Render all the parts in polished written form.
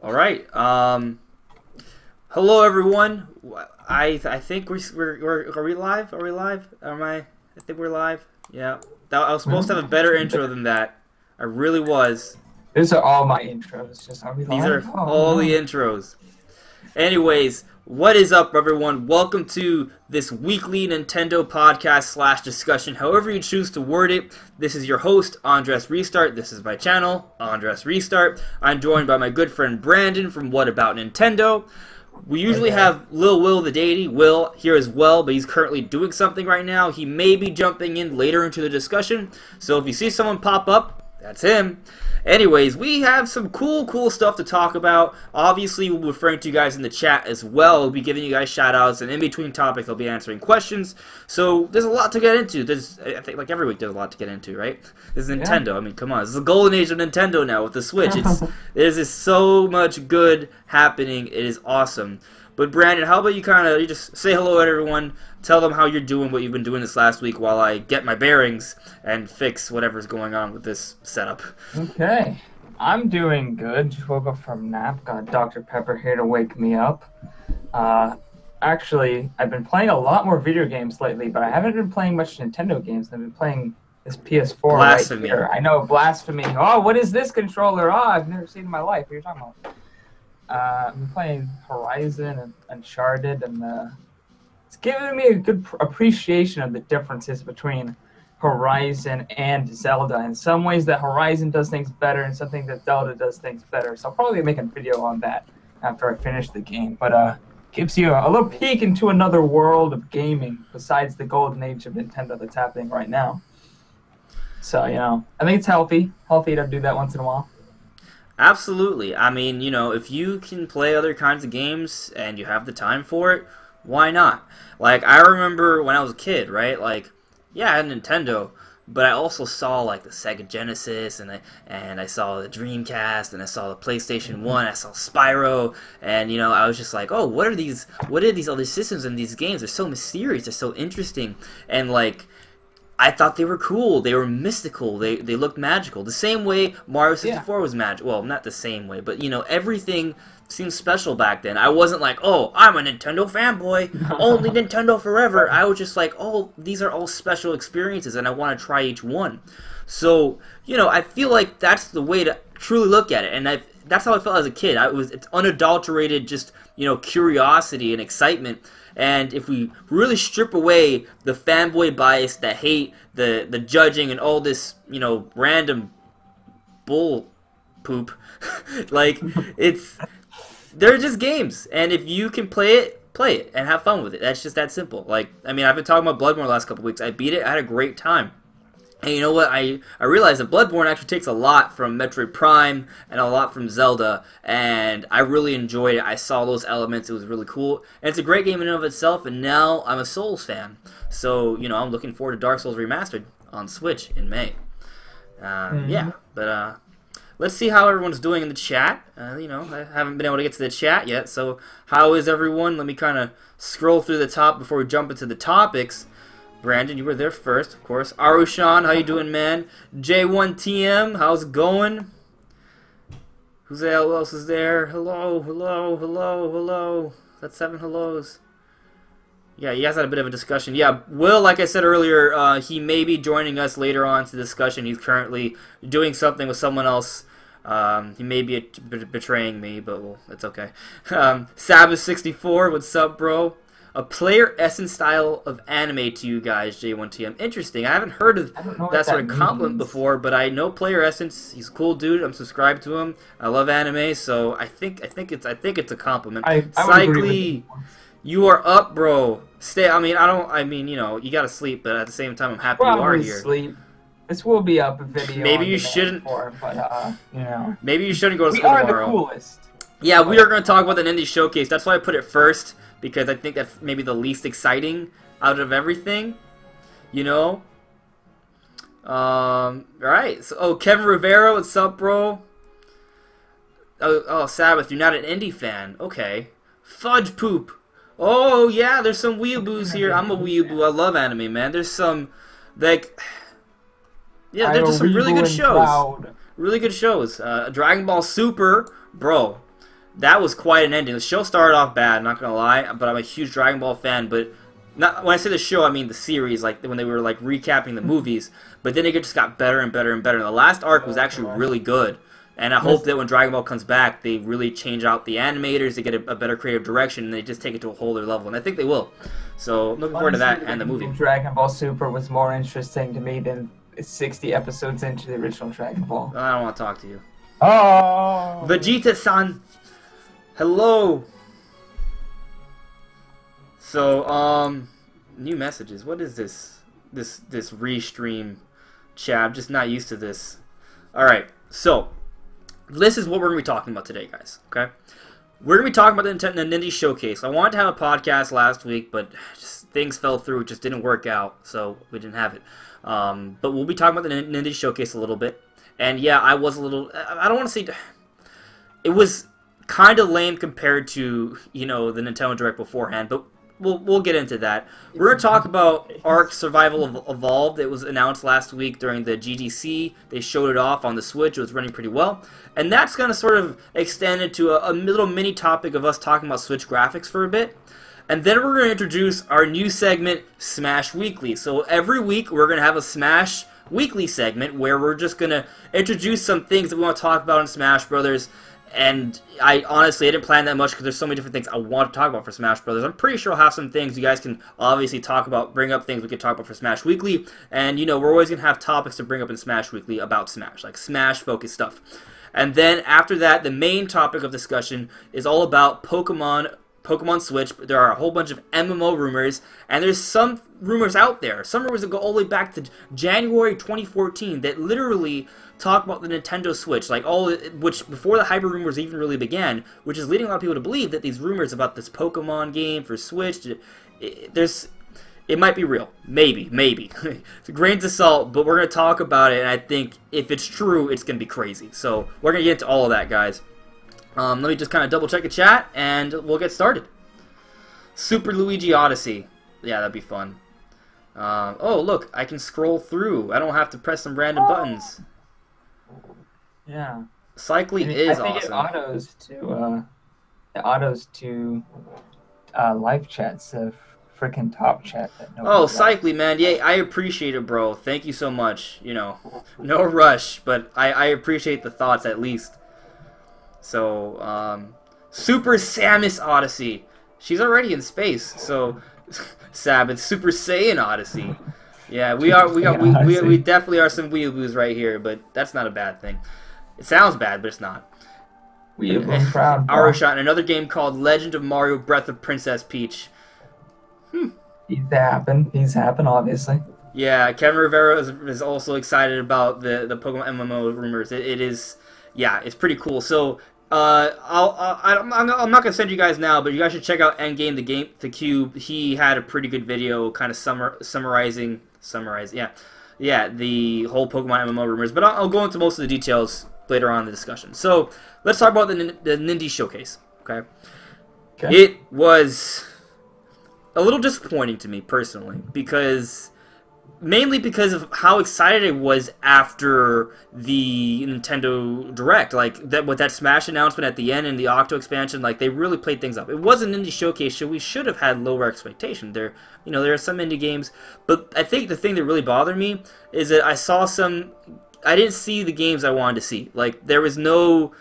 All right. Hello everyone. I think we're are we live? Are we live? Am I? I think we're live. Yeah. I was supposed to have a better intro than that. I really was. These are all my intros. Just are we These live? are Oh all the no. intros. Anyways, what is up, everyone? Welcome to this weekly Nintendo podcast slash discussion, however you choose to word it. This is your host, Andres Restart. This is my channel, Andres Restart. I'm joined by my good friend Brandon from What About Nintendo. We usually have Lil Will the Deity, Will, here as well, but he's currently doing something right now. He may be jumping in later into the discussion, so if you see someone pop up, that's him. Anyways, we have some cool stuff to talk about. Obviously, we'll be referring to you guys in the chat as well. We'll be giving you guys shout-outs, and in between topics, I'll be answering questions. So, there's a lot to get into. I think, like every week, there's a lot to get into, right? This is Nintendo. Yeah. I mean, come on. This is the golden age of Nintendo now with the Switch. There's just so much good happening. It is awesome. But Brandon, how about you just say hello to everyone, tell them how you're doing, what you've been doing this last week while I get my bearings and fix whatever's going on with this setup. Okay. I'm doing good. Just woke up from nap. Got Dr. Pepper here to wake me up. Actually, I've been playing a lot more video games lately, but I haven't been playing much Nintendo games. I've been playing this PS4 Blasphemy. right here. I know, blasphemy. Oh, what is this controller? Oh, I've never seen it in my life. What are you talking about? I've been playing Horizon and Uncharted, and it's given me a good appreciation of the differences between Horizon and Zelda. In some ways that Horizon does things better, and something that Zelda does things better. So I'll probably be making a video on that after I finish the game. But gives you a little peek into another world of gaming besides the golden age of Nintendo that's happening right now. So, you know, I think it's healthy to do that once in a while. Absolutely. I mean, you know, if you can play other kinds of games and you have the time for it, why not? Like, I remember when I was a kid, right? Like, yeah, I had a Nintendo, but I also saw, like, the Sega Genesis, and I saw the Dreamcast, and I saw the PlayStation 1, I saw Spyro, and, you know, I was just like, oh, what are these other systems in these games? They're so mysterious, they're so interesting, and, like, I thought they were cool. They were mystical. They looked magical. The same way Mario 64 was magical. Well, not the same way, but, you know, everything seemed special back then. I wasn't like, oh, I'm a Nintendo fanboy. Only Nintendo forever. I was just like, oh, these are all special experiences, and I want to try each one. So, you know, I feel like that's the way to truly look at it, and that's how I felt as a kid. It's unadulterated, just, you know, curiosity and excitement. And if we really strip away the fanboy bias, the hate, the judging, and all this, you know, random bull poop, like, they're just games. And if you can play it and have fun with it. That's just that simple. Like, I mean, I've been talking about Bloodborne the last couple weeks. I beat it. I had a great time. And you know what? I realized that Bloodborne actually takes a lot from Metroid Prime and a lot from Zelda, and I really enjoyed it. I saw those elements. It was really cool. And it's a great game in and of itself, and now I'm a Souls fan. So, you know, I'm looking forward to Dark Souls Remastered on Switch in May. Yeah, but let's see how everyone's doing in the chat. You know, I haven't been able to get to the chat yet, so how is everyone? Let me kind of scroll through the top before we jump into the topics. Brandon, you were there first, of course. Arushan, how you doing, man? J1TM, how's it going? Who else is there? Hello. That's 7 hellos. Yeah, you guys had a bit of a discussion. Yeah, Will, like I said earlier, he may be joining us later on to the discussion. He's currently doing something with someone else. He may be betraying me, but well, it's okay. Sabbath64, what's up, bro? A player essence style of anime to you guys, J1TM. Interesting. I haven't heard of that sort of compliment before, but I know player essence. He's a cool dude. I'm subscribed to him. I love anime, so I think it's a compliment. Cycly, you are up, bro. I mean, you know, you gotta sleep, but at the same time, I'm happy you are here. Sleep. This will be up a video. Maybe you shouldn't. But you know. Maybe you shouldn't go to school tomorrow. We are the coolest. Yeah, we are going to talk about the Nindies Showcase. That's why I put it first, because I think that's maybe the least exciting out of everything, you know? Alright, so, Kevin Rivera, what's up, bro? Oh, Sabbath, you're not an indie fan. Okay. Fudge Poop. Oh, yeah, there's some weeaboos here. I'm a weeaboo. I love anime, man. There's some, like, yeah, there's just some really good shows. Really good shows. Dragon Ball Super, bro. that was quite an ending. The show started off bad, not gonna lie, but I'm a huge Dragon Ball fan. But not when I say the show, I mean the series, like when they were like recapping the movies. But then it just got better and better and better. And the last arc was actually really good. And I hope that when Dragon Ball comes back, they really change out the animators, they get a better creative direction, and they just take it to a whole other level. And I think they will. So I'm looking forward to that and the movie. Dragon Ball Super was more interesting to me than 60 episodes into the original Dragon Ball. I don't want to talk to you. Oh! Vegeta-san! Hello! So, new messages. What is this? This restream chat. I'm just not used to this. Alright, so this is what we're going to be talking about today, guys. Okay? We're going to be talking about the Nindies Showcase. I wanted to have a podcast last week, but just things fell through. It just didn't work out, so we didn't have it. But we'll be talking about the Nindies Showcase a little bit. And yeah, I was a little... I don't want to say... It was kind of lame compared to, you know, the Nintendo Direct beforehand, but we'll get into that. We're going to talk about Ark Survival Evolved. It was announced last week during the GDC. They showed it off on the Switch. It was running pretty well. And that's going to sort of extend into a little mini topic of us talking about Switch graphics for a bit. And then we're going to introduce our new segment, Smash Weekly. So every week we're going to have a Smash Weekly segment where we're just going to introduce some things that we want to talk about in Smash Brothers. And I honestly didn't plan that much because there's so many different things I want to talk about for Smash Brothers. I'm pretty sure I'll have some things you guys can obviously talk about, bring up things we can talk about for Smash Weekly. And, you know, we're always going to have topics to bring up in Smash Weekly about Smash, like Smash-focused stuff. And then after that, the main topic of discussion is all about Pokemon Switch. There are a whole bunch of MMO rumors, and there's some rumors out there. Some rumors that go all the way back to January 2014 that literally talk about the Nintendo Switch, like which before the hyper rumors even really began, which is leading a lot of people to believe that these rumors about this Pokemon game for Switch, it might be real. Maybe. It's a grain of salt, but we're going to talk about it, and I think if it's true, it's going to be crazy. So we're going to get into all of that, guys. Let me just kind of double check the chat, and we'll get started. Super Luigi Odyssey. Yeah, that'd be fun. Oh, look, I can scroll through. I don't have to press some random buttons. Yeah. Cycling is awesome. I think it autos to live chats, the freaking top chat. Oh, Cycling, man. Yeah, I appreciate it, bro. Thank you so much. You know, no rush, but I appreciate the thoughts at least. So, Super Samus Odyssey. She's already in space, so Sabbath Super Saiyan Odyssey. Yeah, we definitely are some weeaboos right here, but that's not a bad thing. It sounds bad, but it's not. Weeaboo proud. Our shot in another game called Legend of Mario Breath of Princess Peach. He's happened, obviously. Yeah, Kevin Rivera is also excited about the Pokemon MMO rumors. It is, yeah, it's pretty cool. So, I'm not gonna send you guys now, but you guys should check out Endgame the Cube. He had a pretty good video, kind of summarizing, yeah, the whole Pokemon MMO rumors. But I'll go into most of the details later on in the discussion. So let's talk about the Nindies Showcase. Okay, it was a little disappointing to me personally mainly because of how excited I was after the Nintendo Direct. Like, that with that Smash announcement at the end and the Octo expansion, like, they really played things up. It was an indie showcase, so we should have had lower expectations. There are some indie games, but I think the thing that really bothered me is that I didn't see the games I wanted to see. Like, there was no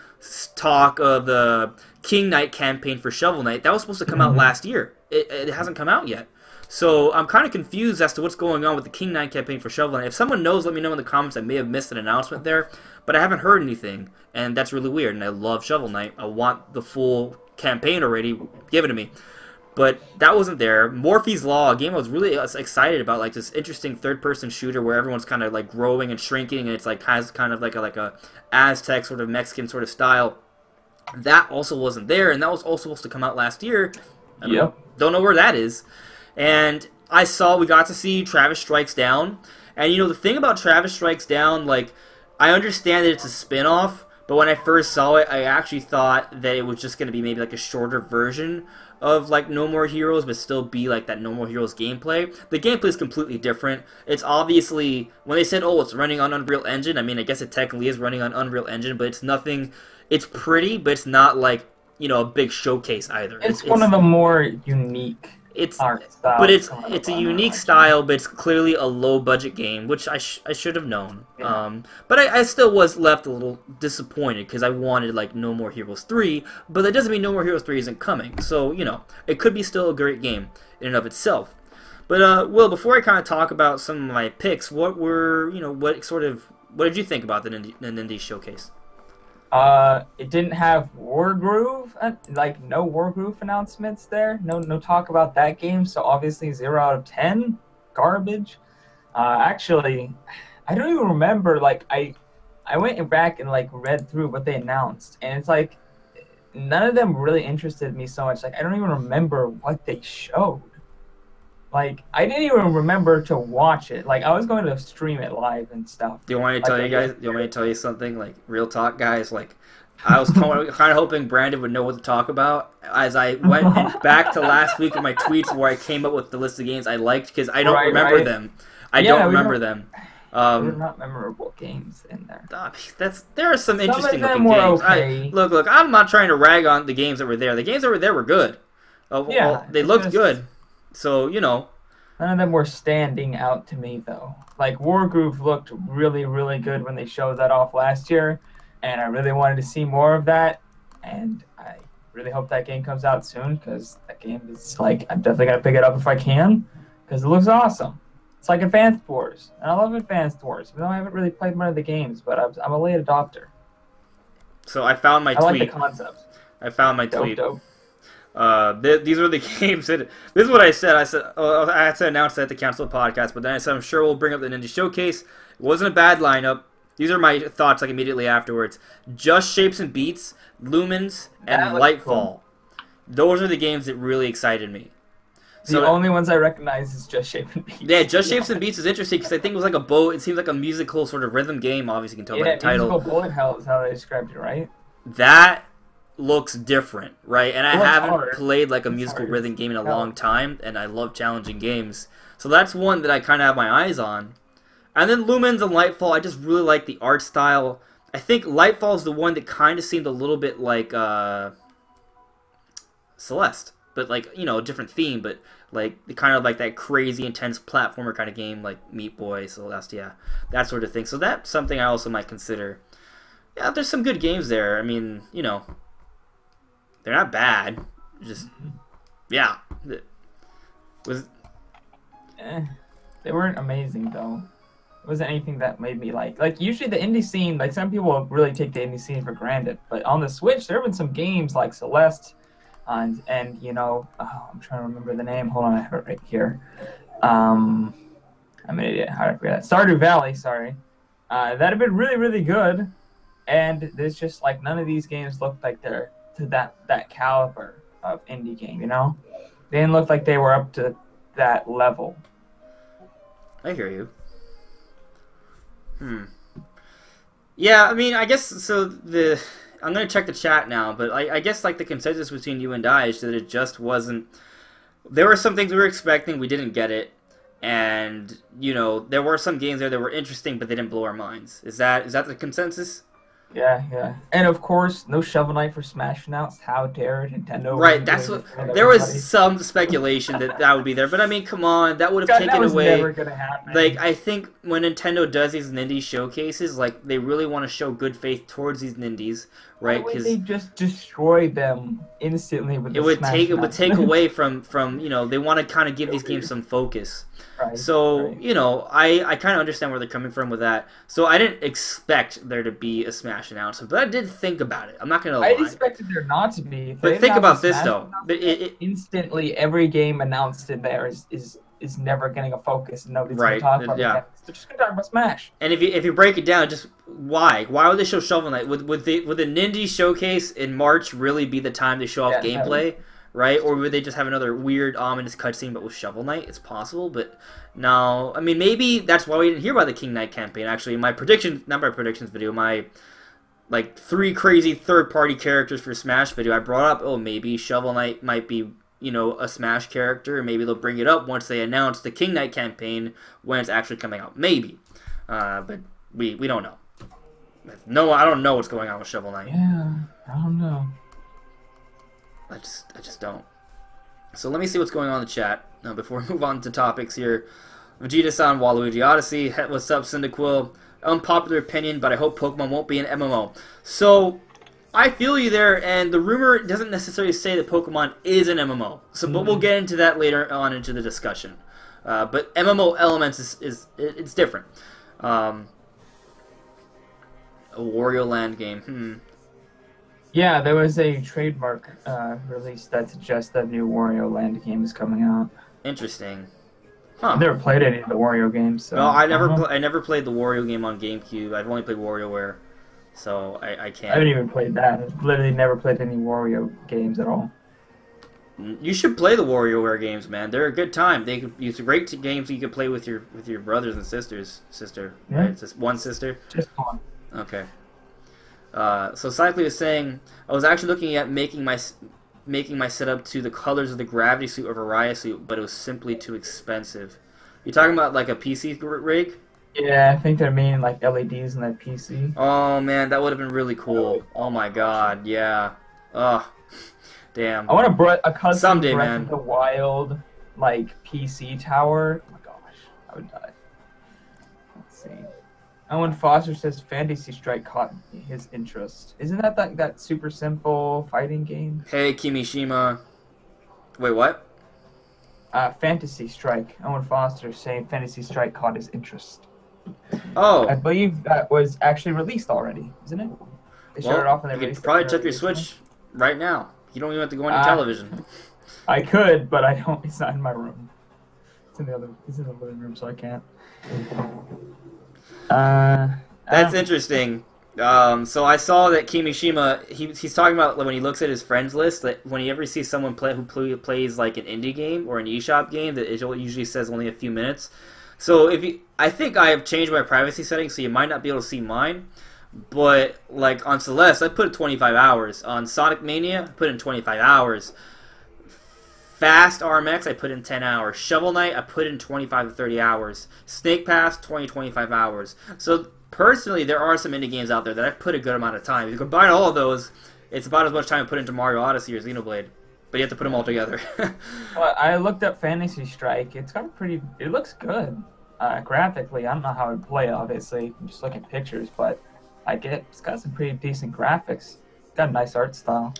talk of the King Knight campaign for Shovel Knight. That was supposed to come out last year. It hasn't come out yet. So I'm kind of confused as to what's going on with the King Knight campaign for Shovel Knight. If someone knows, let me know in the comments. I may have missed an announcement there, but I haven't heard anything, and that's really weird. And I love Shovel Knight. I want the full campaign already. Give it to me. But that wasn't there. Morphe's Law, a game I was really excited about, like this interesting third-person shooter where everyone's kind of like growing and shrinking, and it's like has kind of like a Aztec sort of Mexican sort of style. That also wasn't there, and that was also supposed to come out last year. Don't know where that is. And we got to see Travis Strikes Down. And, the thing about Travis Strikes Down, like, I understand that it's a spin-off, but when I first saw it, I actually thought that it was just going to be maybe, like, a shorter version of, like, No More Heroes, but still be, like, that No More Heroes gameplay. The gameplay is completely different. It's obviously, when they said, oh, it's running on Unreal Engine, I mean, I guess it technically is running on Unreal Engine, but it's nothing, it's pretty, but it's not, like, a big showcase either. It's one of the more unique it's art styles. but it's a unique style, but it's clearly a low budget game, which I should have known. Yeah. But I still was left a little disappointed because I wanted like No More Heroes 3, but that doesn't mean No More Heroes 3 isn't coming. So it could be still a great game in and of itself. But Will, before I kind of talk about some of my picks, what did you think about the Nindies showcase? It didn't have Wargroove, like no Wargroove announcements there. No talk about that game. So obviously 0 out of 10, garbage. Actually, I don't even remember. Like I went back and like read through what they announced, and it's like none of them really interested me so much. Like I don't even remember what they showed. Like I didn't even remember to watch it. Like I was going to stream it live and stuff. Do you want me to tell you guys? Do you want me to tell you something? Like real talk, guys. Like I was kind of hoping Brandon would know what to talk about as I went back to last week with my tweets where I came up with the list of games I liked because I don't remember them. I don't remember them. They're not memorable games in there. There are some interesting looking were games. okay. Look. I'm not trying to rag on the games that were there. The games that were there were good. They looked good. So none of them were standing out to me though. Like Wargroove looked really, really good when they showed that off last year, and I really wanted to see more of that. And I really hope that game comes out soon because that game is like I'm definitely gonna pick it up if I can because it looks awesome. It's like Advanced Wars, and I love Advanced Wars. Even though I haven't really played one of the games, but I'm a late adopter. So I found my tweet. I like the concept. I found my tweet. Dope. These were the games that. This is what I said. I had to announce that at the Council podcast, but then I said I'm sure we'll bring up the Ninja Showcase. It wasn't a bad lineup. These are my thoughts like immediately afterwards. Just Shapes and Beats, Lumens, and Lightfall. Cool. Those are the games that really excited me. The only ones I recognize is Just Shapes and Beats. Yeah, Just Shapes and Beats is interesting because I think it was like a boat. It seems like a musical sort of rhythm game. Obviously, you can tell by the title. Musical bullet hell is how they described it, right? That looks different, right? And I haven't played like a musical hard. rhythm game in a long time, and I love challenging games. So that's one that I kind of have my eyes on. And then Lumens and Lightfall, I just really like the art style. I think Lightfall is the one that kind of seemed a little bit like Celeste, but like a different theme, but like kind of like that crazy intense platformer kind of game, like Meat Boy, Celeste, yeah, that sort of thing. So that's something I also might consider. Yeah, there's some good games there. I mean, they're not bad. Just yeah, they weren't amazing though. It wasn't anything that made me like usually the indie scene, like some people really take the indie scene for granted, but on the Switch there have been some games like Celeste and I'm trying to remember the name. Hold on, I have it right here. I'm an idiot. How did I forget that? Stardew Valley, sorry. That have been really, really good, and there's just like none of these games look like they're to that caliber of indie game. They didn't look like they were up to that level. I hear you. Yeah, I mean, I guess so. I'm gonna check the chat now, but I guess like the consensus between you and I is that it just wasn't. There were some things we were expecting, we didn't get it, and there were some games there that were interesting, but they didn't blow our minds. Is that the consensus? Yeah. And of course, no Shovel Knight for Smash announced. How dare Nintendo? Right, that's what. There was some speculation that would be there, but I mean, come on, that would have taken away. That was never gonna happen. Like, I think when Nintendo does these Nindies showcases, like they really want to show good faith towards these Nindies, right? Because they just destroy them instantly with it would take away from they want to kind of give these games some focus. Right, so right. I kind of understand where they're coming from with that. So I didn't expect there to be a Smash announcement, but I did think about it. I'm not gonna lie. I expected there not to be. But think about this though. But instantly, every game announced in there is never getting a focus, and nobody's gonna talk about it. They're just gonna talk about Smash. And if you break it down, just why would they show Shovel Knight? Would the Nindies showcase in March really be the time to show off gameplay? Right? Or would they just have another weird, ominous cutscene but with Shovel Knight? It's possible, but no. I mean, maybe that's why we didn't hear about the King Knight campaign. Actually, my predictions video, my like 3 crazy third-party characters for Smash video, I brought up, oh, maybe Shovel Knight might be, a Smash character, and maybe they'll bring it up once they announce the King Knight campaign when it's actually coming out. Maybe. But we don't know. No, I don't know what's going on with Shovel Knight. Yeah, I don't know. I just don't. So let me see what's going on in the chat before we move on to topics here. Vegeta-san, Waluigi Odyssey, what's up, Cyndaquil? Unpopular opinion, but I hope Pokemon won't be an MMO. So, I feel you there, and the rumor doesn't necessarily say that Pokemon is an MMO. So, but we'll get into that later on into the discussion. But MMO elements it's different. A Wario Land game. Yeah, there was a trademark release that suggests that new Wario Land game is coming out. Interesting. Huh. I've never played any of the Wario games. So no, I never played the Wario game on GameCube. I've only played WarioWare, so I can't. I haven't even played that. I've literally never played any Wario games at all. You should play the WarioWare games, man. They're a good time. It's great games you could play with your brothers and sisters. Right? It's just one sister. Just one. Okay. So Cycly was saying, I was actually looking at making my setup to the colors of the Gravity Suit or Variety Suit, but it was simply too expensive. You talking about like a PC rig? Yeah, I think they're meaning like LEDs in that PC. Oh man, that would have been really cool. Oh my god, yeah. Oh, damn. I want a custom someday, Breath man. of the Wild like PC tower. Oh my gosh, I would die. Let's see. Owen Foster says Fantasy Strike caught his interest. Isn't that that super simple fighting game? Hey, Kimishima. Wait, what? Fantasy Strike. Owen Foster saying Fantasy Strike caught his interest. Oh. I believe that was actually released already, isn't it? They showed it off and they you released could probably it check your Switch right now. You don't even have to go on your television. I could, but I don't. It's not in my room. It's in the living room, so I can't. That's interesting. So I saw that Kimishima, he's talking about when he looks at his friends list, that when he ever sees someone who plays like an indie game or an eShop game, that it usually says only a few minutes. So I think I have changed my privacy settings, so you might not be able to see mine. But like on Celeste, I put 25 hours. On Sonic Mania, I put in 25 hours. Fast RMX, I put in 10 hours. Shovel Knight, I put in 25 to 30 hours. Snake Pass, 25 hours. So personally, there are some indie games out there that I put a good amount of time. If you combine all of those, it's about as much time I put into Mario Odyssey or Xenoblade. But you have to put them all together. Well, I looked up Fantasy Strike. It's got it looks good. Graphically, I don't know how it would play, obviously. I'm just looking at pictures, but it's got some pretty decent graphics. It's got a nice art style.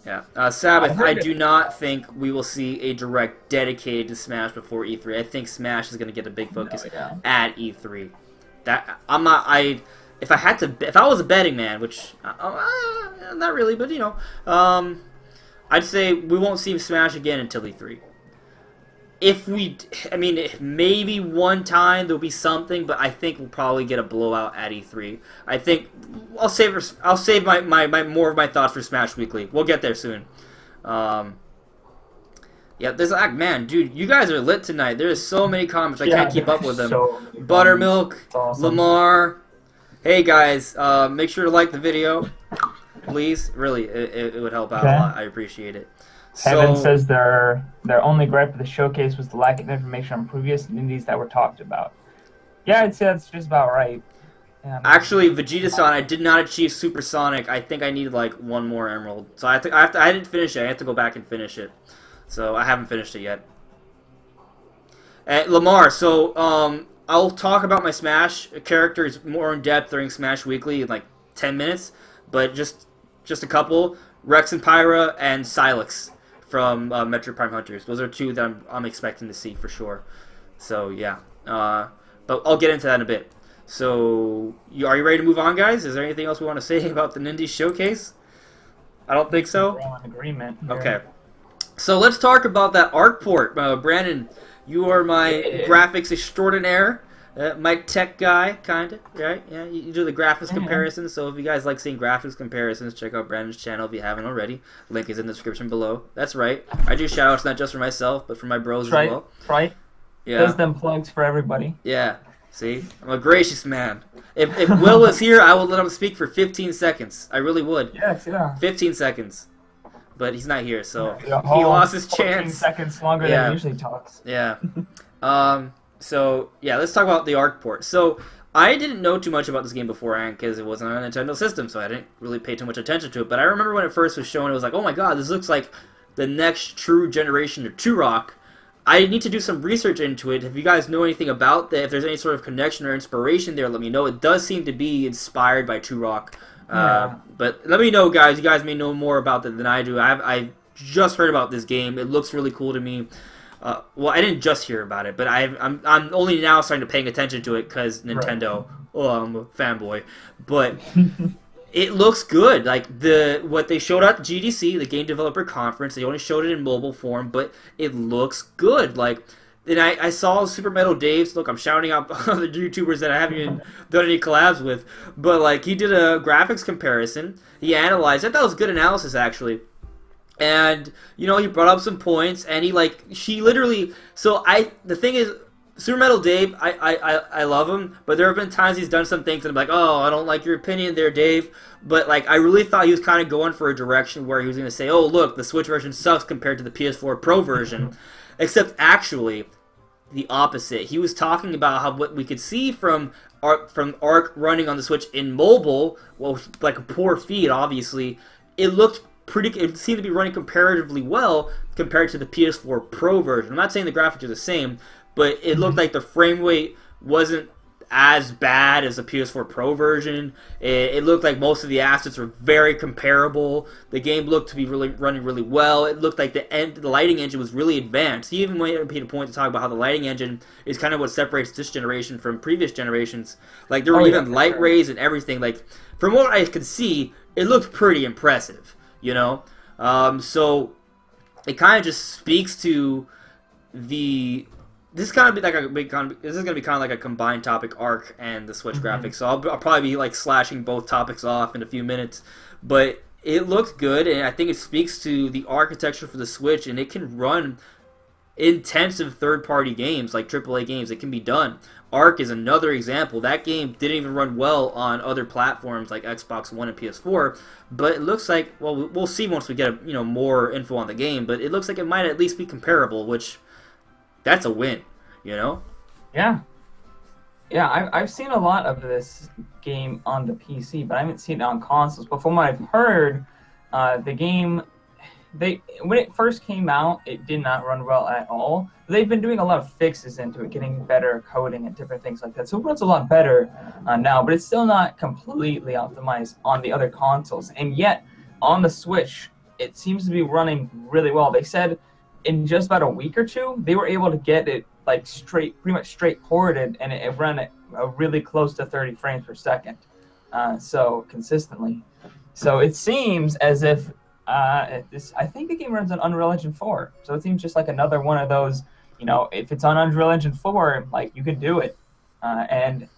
Yeah. Sabbath, I do not think we will see a direct dedicated to Smash before E3. I think Smash is going to get a big focus at E3. If I was a betting man, which not really, but you know, I'd say we won't see Smash again until E3. Maybe one time there'll be something, but I think we'll probably get a blowout at E3. I think I'll save my more of my thoughts for Smash Weekly. We'll get there soon. Yeah, there's man, dude, you guys are lit tonight. There's so many comments I can't keep up with them. Buttermilk, awesome. Lamar. Hey guys, make sure to like the video, please. Really, it would help out a lot. I appreciate it. Heaven says their only gripe with the showcase was the lack of information on previous indies that were talked about. Yeah, I'd say that's just about right. Yeah, actually, Vegeta-san, I did not achieve Supersonic. I think I needed like one more Emerald, so I didn't finish it. I have to go back and finish it. So I haven't finished it yet. Lamar, so I'll talk about my Smash characters more in depth during Smash Weekly in like 10 minutes, but just a couple: Rex and Pyra and Silex from Metroid Prime Hunters. Those are two that I'm expecting to see for sure. So yeah, but I'll get into that in a bit. So are you ready to move on, guys? Is there anything else we want to say about the Nindies Showcase? I don't think so. We're all in agreement here. Okay. So let's talk about that art port. Brandon, you are my graphics extraordinaire, my tech guy, kind of, right? Yeah, you do the graphics comparisons, so if you guys like seeing graphics comparisons, check out Brandon's channel if you haven't already. Link is in the description below. That's right. I do shout-outs not just for myself, but for my bros as well. Right. Yeah. Does them plugs for everybody. Yeah. See? I'm a gracious man. If Will was here, I would let him speak for 15 seconds. I really would. Yes, yeah. 15 seconds. But he's not here, so he lost his chance. 14 seconds longer than he usually talks. Yeah. So, yeah, let's talk about the art port. So, I didn't know too much about this game beforehand because it wasn't on a Nintendo system, so I didn't really pay too much attention to it. But I remember when it first was shown, it was like, oh my god, this looks like the next true generation of Turok. I need to do some research into it. If you guys know anything about that, if there's any sort of connection or inspiration there, let me know. It does seem to be inspired by Turok. Yeah. But let me know, guys. You guys may know more about it than I do. I've just heard about this game. It looks really cool to me. Well, I didn't just hear about it, but I'm only now starting to paying attention to it because Nintendo. Right. Oh, I'm a fanboy, but it looks good. Like what they showed at the GDC, the Game Developer Conference, they only showed it in mobile form, but it looks good. Like, and I saw Super Metal Dave's. Look, I'm shouting out other YouTubers that I haven't even done any collabs with, but like he did a graphics comparison. He analyzed. I thought it was good analysis actually. And, you know, he brought up some points, and she literally, the thing is, Super Metal Dave, I love him, but there have been times he's done some things, and I'm like, oh, I don't like your opinion there, Dave, but, like, I really thought he was kind of going for a direction where he was going to say, oh, look, the Switch version sucks compared to the PS4 Pro version, except actually, the opposite. He was talking about how what we could see from Arc running on the Switch in mobile, well, like a poor feed, obviously, it seemed to be running comparatively well compared to the PS4 Pro version. I'm not saying the graphics are the same, but it looked like the frame rate wasn't as bad as the PS4 Pro version. It looked like most of the assets were very comparable. The game looked to be running really well. It looked like the lighting engine was really advanced. He even made a point to talk about how the lighting engine is kind of what separates this generation from previous generations. Like there were even light rays and everything. Like from what I could see, it looked pretty impressive. You know, so it kind of just speaks to this is gonna be kind of like a combined topic, Arc and the Switch graphics. So I'll probably be like slashing both topics off in a few minutes, but it looks good, and I think it speaks to the architecture for the Switch, and it can run intensive third-party games like AAA games. It can be done. Arc is another example. That game didn't even run well on other platforms like Xbox One and PS4, but it looks like, well, we'll see once we get more info on the game, but it looks like it might at least be comparable, which that's a win, you know? Yeah. Yeah, I've seen a lot of this game on the PC, but I haven't seen it on consoles. But from what I've heard, the game, when it first came out, it did not run well at all. They've been doing a lot of fixes into it, getting better coding and different things like that. So it runs a lot better now, but it's still not completely optimized on the other consoles. And yet, on the Switch, it seems to be running really well. They said in just about a week or two, they were able to get it like pretty much straight ported, and it ran at really close to 30 frames per second. So consistently. So it seems as if I think the game runs on Unreal Engine 4, so it seems just like another one of those, if it's on Unreal Engine 4, like, you can do it. And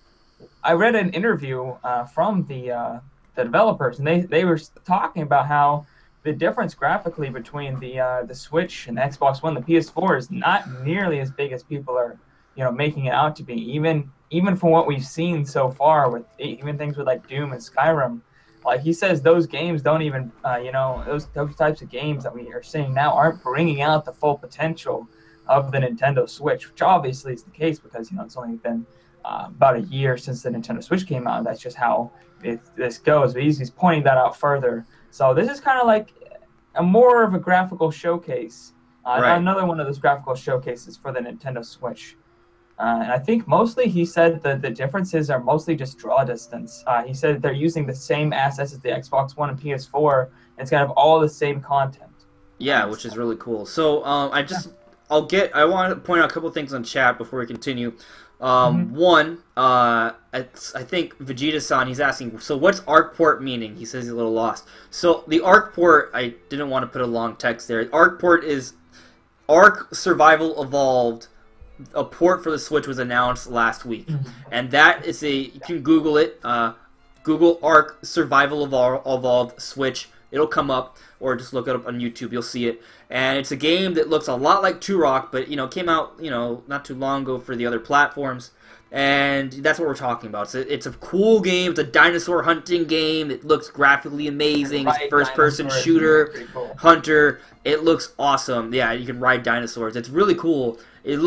I read an interview from the developers, and they were talking about how the difference graphically between the Switch and the Xbox One, the PS4, is not nearly as big as people are, making it out to be. Even from what we've seen so far, with even things with like Doom and Skyrim. Like he says, those games don't even, those types of games that we are seeing now aren't bringing out the full potential of the Nintendo Switch, which obviously is the case because, it's only been about a year since the Nintendo Switch came out. That's just how this goes. But he's pointing that out further. So this is kind of like more of a graphical showcase, right. Another one of those graphical showcases for the Nintendo Switch. And I think mostly he said that the differences are mostly just draw distance. He said they're using the same assets as the Xbox One and PS4. And it's kind of all the same content. Yeah, which is really cool. So I want to point out a couple things on chat before we continue. One, I think Vegeta-san, he's asking, so what's ARC port meaning? He says he's a little lost. So the ARC port, I didn't want to put a long text there. ARC port is ARC Survival Evolved. A port for the Switch was announced last week, and that is you can Google it. Google ARC Survival Evolved Switch. it'll come up, or just look it up on YouTube. You'll see it, and it's a game that looks a lot like Turok, but came out not too long ago for the other platforms. And that's what we're talking about. It's a cool game. It's a dinosaur hunting game. It looks graphically amazing. It's a first-person shooter, hunter. It looks awesome. Yeah, you can ride dinosaurs. It's really cool. It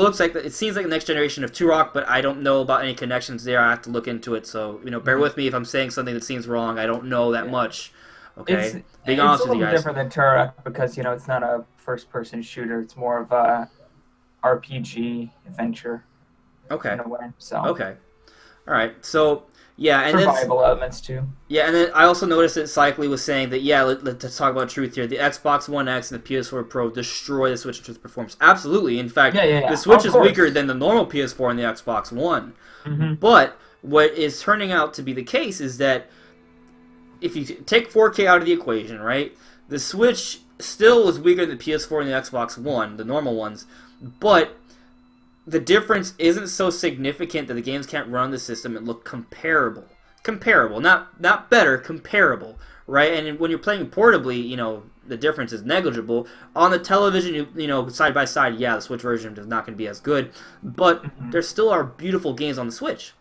seems like the next generation of Turok, but I don't know about any connections there. I have to look into it. So bear with me if I'm saying something that seems wrong. I don't know that much. Okay, being honest with you guys. It's a little different than Turok because it's not a first-person shooter. It's more of a RPG adventure. Okay. In a way, so. Okay. All right. So yeah, and survival elements too. Yeah, and then I also noticed that Cycly was saying that let's talk about truth here. The Xbox One X and the PS4 Pro destroy the Switch in terms of performance. Absolutely. In fact, the Switch is weaker than the normal PS4 and the Xbox One. Mm-hmm. But what is turning out to be the case is that if you take 4K out of the equation, right, the Switch still is weaker than the PS4 and the Xbox One, the normal ones, but the difference isn't so significant that the games can't run the system and look comparable. Comparable, not better, comparable, right? And when you're playing portably, the difference is negligible. On the television, side by side, the Switch version is not going to be as good, but there still are beautiful games on the Switch.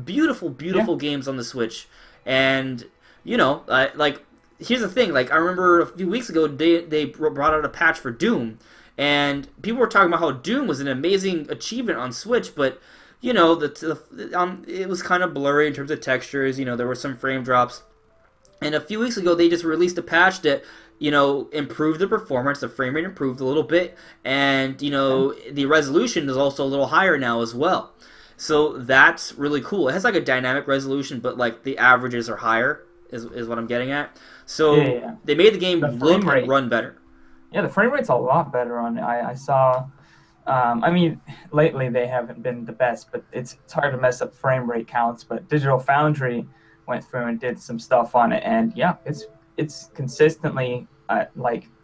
Beautiful games on the Switch. And, here's the thing. I remember a few weeks ago, they brought out a patch for Doom. And people were talking about how Doom was an amazing achievement on Switch, but it was kind of blurry in terms of textures. There were some frame drops. And a few weeks ago, they just released a patch that improved the performance. The frame rate improved a little bit, and the resolution is also a little higher now as well. So that's really cool. It has a dynamic resolution, but the averages are higher. Is what I'm getting at. So they made the game look and run better. Yeah, the frame rate's a lot better on it. I saw, lately they haven't been the best, but it's hard to mess up frame rate counts. But Digital Foundry went through and did some stuff on it, and it's consistently at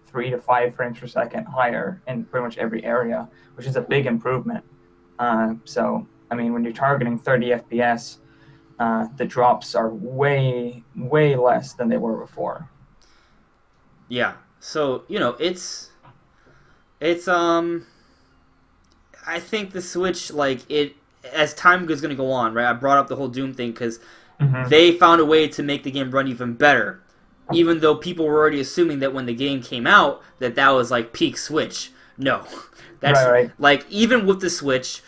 3 to 5 frames per second higher in pretty much every area, which is a big improvement. So when you're targeting 30 FPS, the drops are way less than they were before. Yeah. So, it's I think the Switch, as time is going to go on, right? I brought up the whole Doom thing because they found a way to make the game run even better, even though people were already assuming that when the game came out that was peak Switch. No. That's right. Even with the Switch,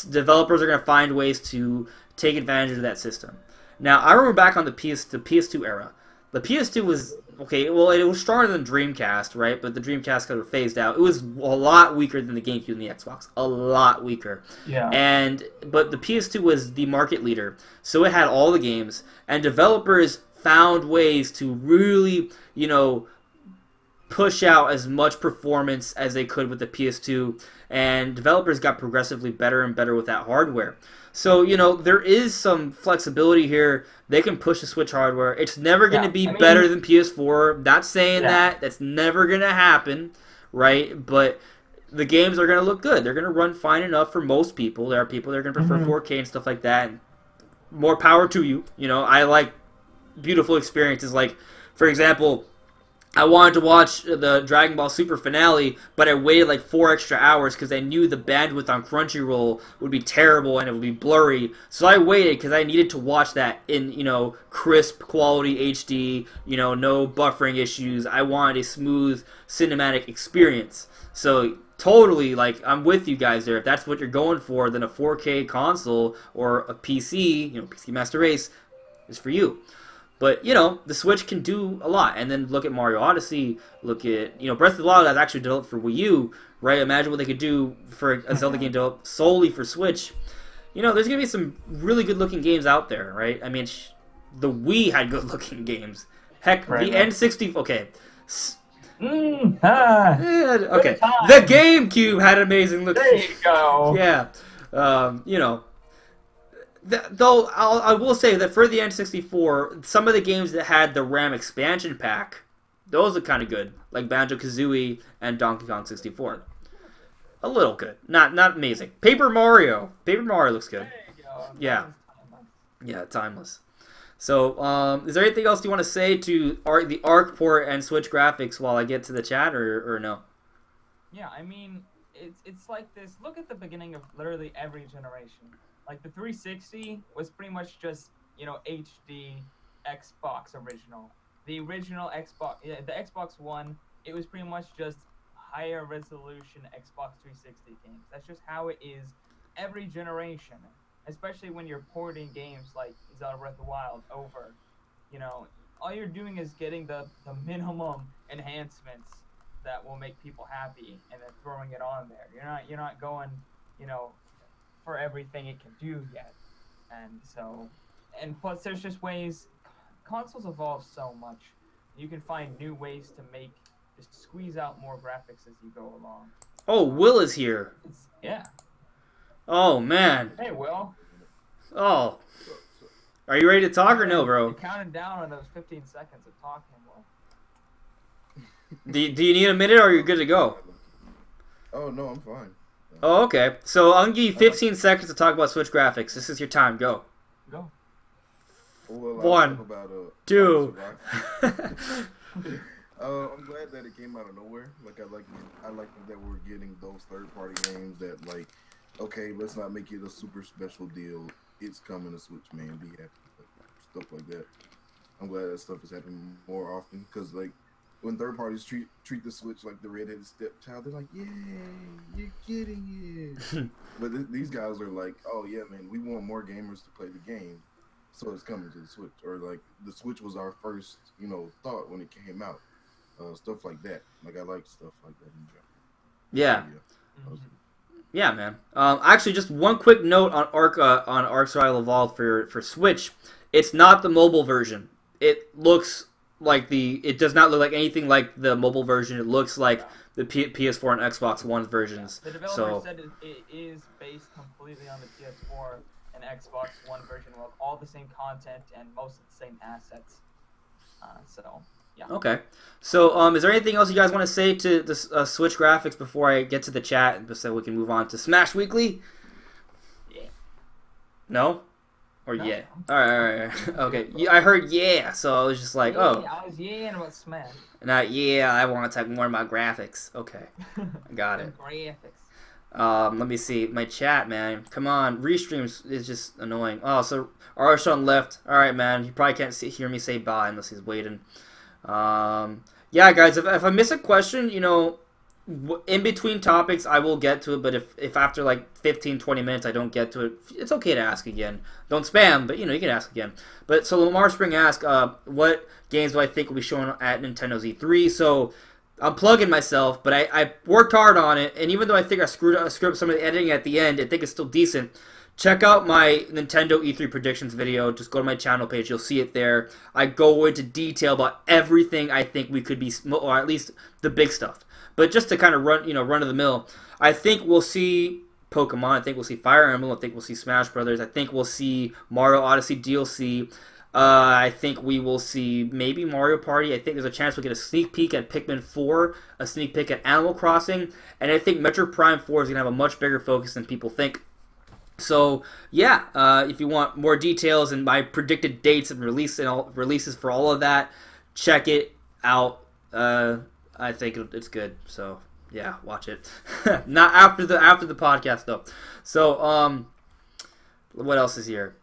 developers are going to find ways to take advantage of that system. Now, I remember back on the PS2 era. The PS2 was okay. Well, it was stronger than Dreamcast, right? But the Dreamcast kind of phased out. It was a lot weaker than the GameCube and the Xbox. A lot weaker. Yeah. But the PS2 was the market leader, so it had all the games, and developers found ways to really, push out as much performance as they could with the PS2, and developers got progressively better and better with that hardware. So, there is some flexibility here. They can push the Switch hardware. It's never going to be better than PS4. Not saying that. That's never going to happen, right? But the games are going to look good. They're going to run fine enough for most people. There are people that are going to prefer 4K and stuff like that. And more power to you. I like beautiful experiences. For example, I wanted to watch the Dragon Ball Super finale, but I waited 4 extra hours because I knew the bandwidth on Crunchyroll would be terrible and it would be blurry. So I waited because I needed to watch that in, crisp quality HD, no buffering issues. I wanted a smooth cinematic experience. So totally, I'm with you guys there. If that's what you're going for, then a 4K console or a PC, PC Master Race is for you. But, the Switch can do a lot. And then look at Mario Odyssey, look at, Breath of the Wild is actually developed for Wii U, right? Imagine what they could do for a Zelda game developed solely for Switch. There's going to be some really good-looking games out there, right? The Wii had good-looking games. Heck, the N64... Okay. Okay. The GameCube had amazing looking... There you go. Yeah. Though I will say that for the N64, some of the games that had the RAM expansion pack, those are kind of good, like Banjo-Kazooie and Donkey Kong 64. A little good, not amazing. Paper Mario looks good. There you go. Yeah, timeless. So, is there anything else you want to say to the Arc port and Switch graphics while I get to the chat, or no? Yeah, I mean, it's like this. Look at the beginning of literally every generation. Like the 360 was pretty much just, you know, HD Xbox original. The original Xbox, yeah, the Xbox One, it was pretty much just higher resolution Xbox 360 games. That's just how it is every generation, especially when you're porting games like Zelda Breath of the Wild over. You know, all you're doing is getting the minimum enhancements that will make people happy and then throwing it on there. You're not going, you know, for everything it can do yet. And so, and plus there's just ways, consoles evolve so much. You can find new ways to just squeeze out more graphics as you go along. Oh, Will is here. Yeah. Oh, man. Hey, Will. Oh. Are you ready to talk or no, bro? You're counting down on those 15 seconds of talking, Will. Do you need a minute or are you good to go? Oh, no, I'm fine. Oh, okay. So I'm going to give you 15 seconds to talk about Switch graphics. This is your time. Go. Go. Well, 1, 2. I'm glad that it came out of nowhere. Like I like that we're getting those third-party games that, like, okay, let's not make it a super special deal. It's coming to Switch, man. Be happy. Stuff like that. I'm glad that stuff is happening more often because, like, when third parties treat the Switch like the redheaded stepchild, they're like, "Yay, you're getting it." But these guys are like, "Oh yeah, man, we want more gamers to play the game, so it's coming to the Switch." Or like, the Switch was our first, you know, thought when it came out. Stuff like that. Like, I like stuff like that in general. Yeah. Yeah. Yeah, man. Actually, just one quick note on Arc Survival Evolved for Switch. It's not the mobile version. It looks like it does not look like anything like the mobile version. It looks like the PS4 and Xbox One versions. The developer said it is based completely on the PS4 and Xbox One version with all the same content and most of the same assets. So, yeah. Okay. So, is there anything else you guys want to say to the Switch graphics before I get to the chat, so we can move on to Smash Weekly? Yeah. No? Or no. Yeah? All right. Okay. I heard yeah, so I was just like, yeah, oh. I was yeah about Smash. Not yeah. I want to talk more about graphics. Okay. Got it. Graphics. Let me see my chat, man. Come on, restreams is just annoying. Oh, so Arshawn left. All right, man. He probably can't hear me say bye unless he's waiting. Yeah, guys, if I miss a question, you know, in between topics, I will get to it, but if after like 15-20 minutes I don't get to it, it's okay to ask again. Don't spam, but, you know, you can ask again. But, so Lamar Spring asked, what games do I think will be shown at Nintendo's E3? So, I'm plugging myself, but I worked hard on it, and even though I think I screwed up some of the editing at the end, I think it's still decent. Check out my Nintendo E3 predictions video. Just go to my channel page. You'll see it there. I go into detail about everything I think we could be, or at least the big stuff. But just to kind of run of the mill, I think we'll see Pokemon. I think we'll see Fire Emblem. I think we'll see Smash Brothers. I think we'll see Mario Odyssey DLC. I think we will see maybe Mario Party. I think there's a chance we'll get a sneak peek at Pikmin 4, a sneak peek at Animal Crossing, and I think Metro Prime 4 is going to have a much bigger focus than people think. So, yeah, if you want more details and my predicted dates and releases for all of that, check it out. I think it's good. So, yeah, watch it. Not after the podcast, though. So, what else is here?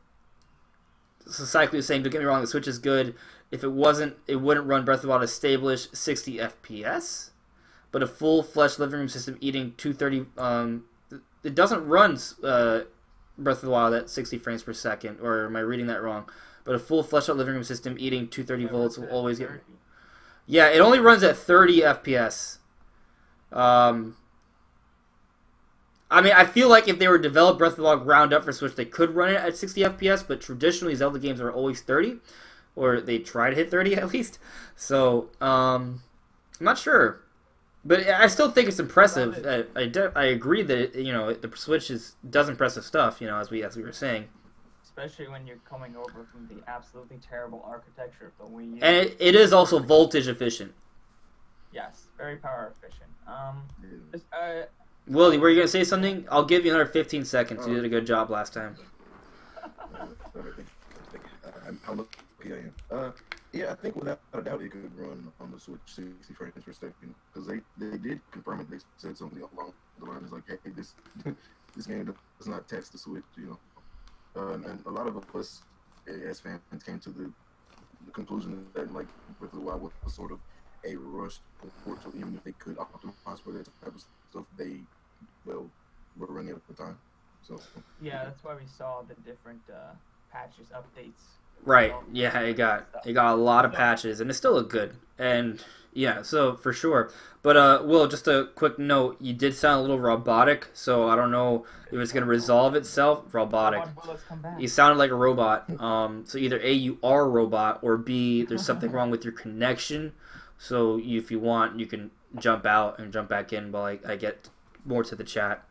So, Cycling is saying, don't get me wrong, the Switch is good. If it wasn't, it wouldn't run Breath of the Wild at established 60 FPS. But a full-fledged living room system eating 230... it doesn't run... Breath of the Wild at 60 frames per second, or am I reading that wrong? But a full fleshed out living room system eating 230 volts will always get... Yeah, it only runs at 30 FPS. I mean, I feel like if they were developed Breath of the Wild ground up for Switch, they could run it at 60 FPS, but traditionally Zelda games are always 30, or they try to hit 30 at least. So, I'm not sure. But I still think it's impressive. I agree that the Switch does impressive stuff. You know, as we were saying. Especially when you're coming over from the absolutely terrible architecture of the Wii U. And it is also voltage efficient. Yes, very power efficient. Willie, were you gonna say something? I'll give you another 15 seconds. You did a good job last time. Yeah, yeah. Yeah, I think without a doubt it could run on the Switch 60 frames per second because they did confirm it. They said something along the lines like, "Hey, this this game does not tax the Switch," you know. And a lot of us as fans came to the conclusion that like Breath of the Wild was sort of a rushed port, so even if they could optimize for that type of stuff, they were running out of time. So Yeah, that's why we saw the different patches, updates. Right. Yeah, it got a lot of patches, and it still looked good. And yeah, so for sure. But Will, just a quick note: you did sound a little robotic, so I don't know if it's gonna resolve itself. Robotic. You sounded like a robot. So either A, you are a robot, or B, there's something wrong with your connection. So if you want, you can jump out and jump back in while I get more to the chat.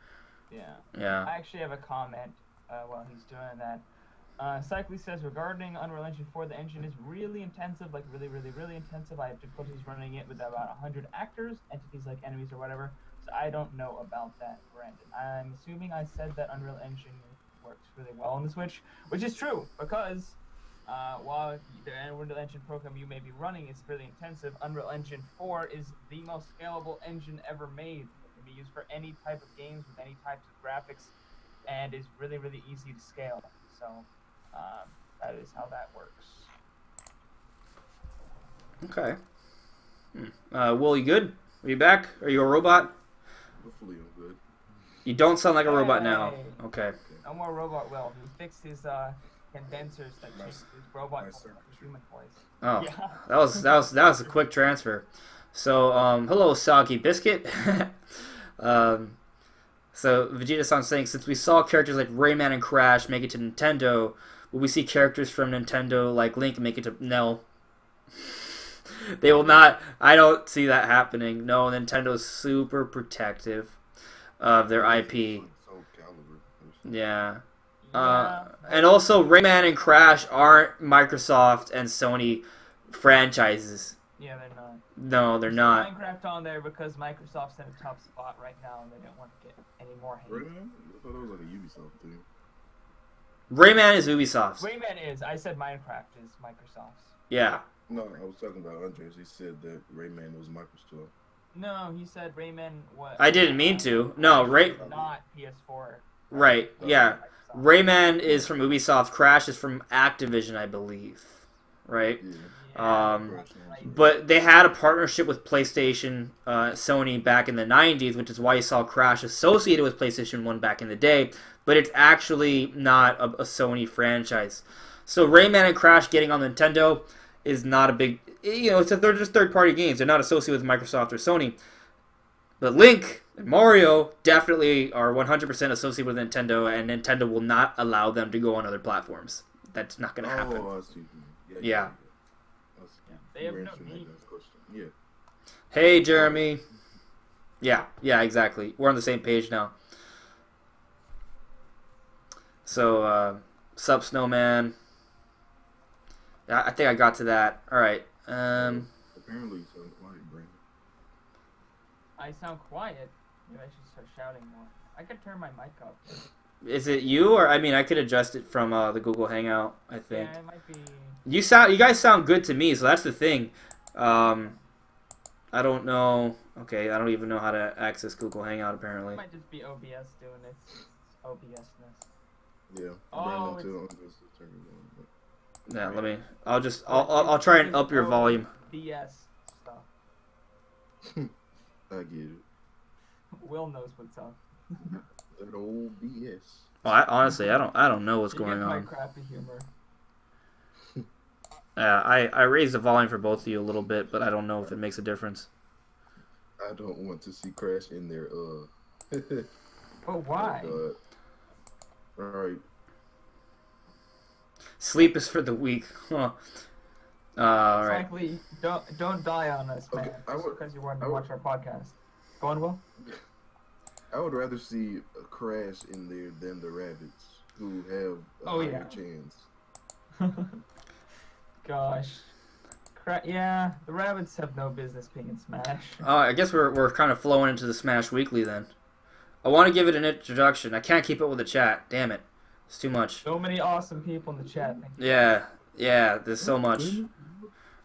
Yeah. Yeah. I actually have a comment while he's doing that. Cycly says, regarding Unreal Engine 4, the engine is really intensive, like really intensive. I have difficulties running it with about 100 actors, entities like enemies or whatever, so I don't know about that, Brandon. I'm assuming I said that Unreal Engine works really well on the Switch, which is true, because while the Unreal Engine program you may be running is really intensive, Unreal Engine 4 is the most scalable engine ever made. It can be used for any type of games with any types of graphics, and is really easy to scale. So that is how that works. Okay. Will, you good? Are you back? Are you a robot? hopefully I'm good. You don't sound like a robot now. Okay. No more robot Will. He fixed his condensers that changed his robot voice to human voice. Oh, yeah. that was a quick transfer. So, hello, Soggy Biscuit. So Vegeta-san saying, since we saw characters like Rayman and Crash make it to Nintendo, will we see characters from Nintendo like Link make it to... No. They will not. I don't see that happening. No, Nintendo's super protective of their IP. Yeah. And also, Rayman and Crash aren't Microsoft and Sony franchises. Yeah, they're not. No, they're not. Minecraft on there because Microsoft's in a tough spot right now and they don't want to get any more hate. Rayman? I thought it was like a Ubisoft thing. Rayman is Ubisoft's. Rayman is. I said Minecraft is Microsoft's. Yeah. No, I was talking about Andres. He said that Rayman was Microsoft. No, he said Rayman was... I didn't mean to. No, not PS4. Right, yeah. Rayman is from Ubisoft. Crash is from Activision, I believe. Right? Yeah. But they had a partnership with PlayStation, Sony back in the 90s, which is why you saw Crash associated with PlayStation 1 back in the day. But it's actually not a Sony franchise. So Rayman and Crash getting on Nintendo is not a big... You know, they're just third-party games. They're not associated with Microsoft or Sony. But Link and Mario definitely are 100% associated with Nintendo, and Nintendo will not allow them to go on other platforms. That's not going to happen. Oh, I see. Yeah. They have no need. Yeah. Hey, Jeremy. Yeah, exactly. We're on the same page now. So, sup, Snowman. I think I got to that. All right. Apparently, you sound quiet, Brandon. I sound quiet. Maybe I should start shouting more. I could turn my mic up. Is it you, or I mean, I could adjust it from the Google Hangout. I think. Yeah, it might be. You guys sound good to me, so that's the thing. I don't know. Okay, I don't even know how to access Google Hangout. Apparently. It might just be OBS doing its OBS-ness. Yeah. Oh, Brandon too. Turn it on, but... Yeah, let me. I'll try and up your volume. BS stuff. I get it. Will knows what's up. That old BS. Well, honestly, I don't know what's going my on. crappy humor. I raised the volume for both of you a little bit, but I don't know if it makes a difference. I don't want to see Crash in there. Oh, why? All right. Sleep is for the weak. Huh. All right. Frankly, don't die on us, man. Okay, just because you wanted to watch our podcast. Go on, Will. I would rather see a Crash in there than the rabbits, who have a higher chance. Gosh. Yeah, the rabbits have no business being in Smash. I guess we're kind of flowing into the Smash Weekly then. I want to give it an introduction. I can't keep up with the chat. Damn it. It's too much. So many awesome people in the chat. Yeah. Yeah, there's so much.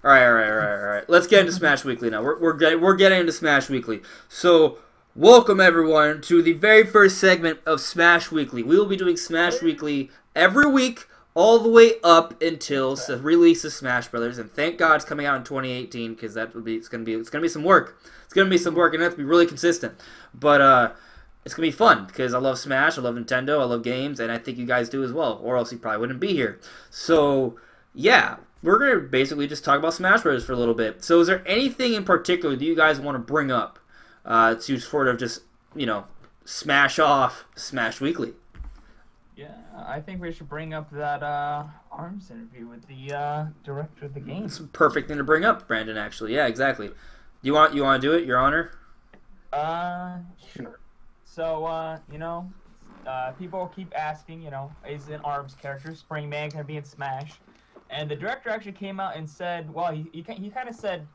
All right. Let's get into Smash Weekly now. We're getting into Smash Weekly. So, welcome everyone to the very first segment of Smash Weekly. We will be doing Smash Weekly every week, all the way up until the release of Smash Brothers. And thank God it's coming out in 2018 because it's gonna be some work. It's gonna be some work, and it has to be really consistent. But it's gonna be fun because I love Smash, I love Nintendo, I love games, and I think you guys do as well. Or else you probably wouldn't be here. So yeah. We're going to basically just talk about Smash Bros. For a little bit. So is there anything in particular that you guys want to bring up to sort of just, smash off Smash Weekly? Yeah, I think we should bring up that ARMS interview with the director of the game. It's a perfect thing to bring up, Brandon, actually. Yeah, exactly. You want to do it, Your Honor? Sure. So, people keep asking, is an ARMS character, Spring Man, going to be in Smash? And the director actually came out and said, well, he kind of said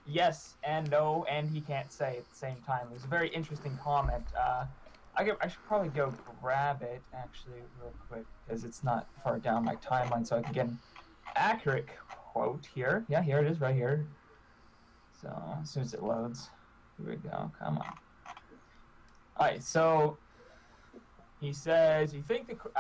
yes and no, and he can't say at the same time. It was a very interesting comment. I should probably go grab it, actually, real quick, because it's not far down my timeline, so I can get an accurate quote here. Yeah, here it is, right here. So, as soon as it loads. Here we go. Come on. Alright, so he says, I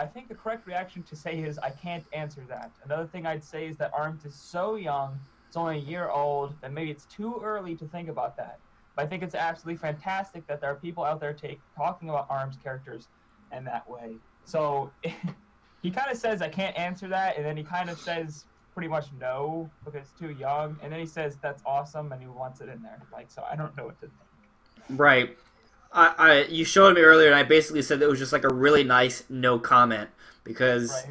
think the correct reaction to say is, I can't answer that. Another thing I'd say is that ARMS is so young, it's only a year old, that maybe it's too early to think about that. But I think it's absolutely fantastic that there are people out there talking about ARMS characters in that way. So he kind of says, I can't answer that, and then he kind of says pretty much no, because it's too young, and then he says, that's awesome, and he wants it in there. So I don't know what to think. Right. You showed me earlier, and I basically said it was just like a really nice no comment because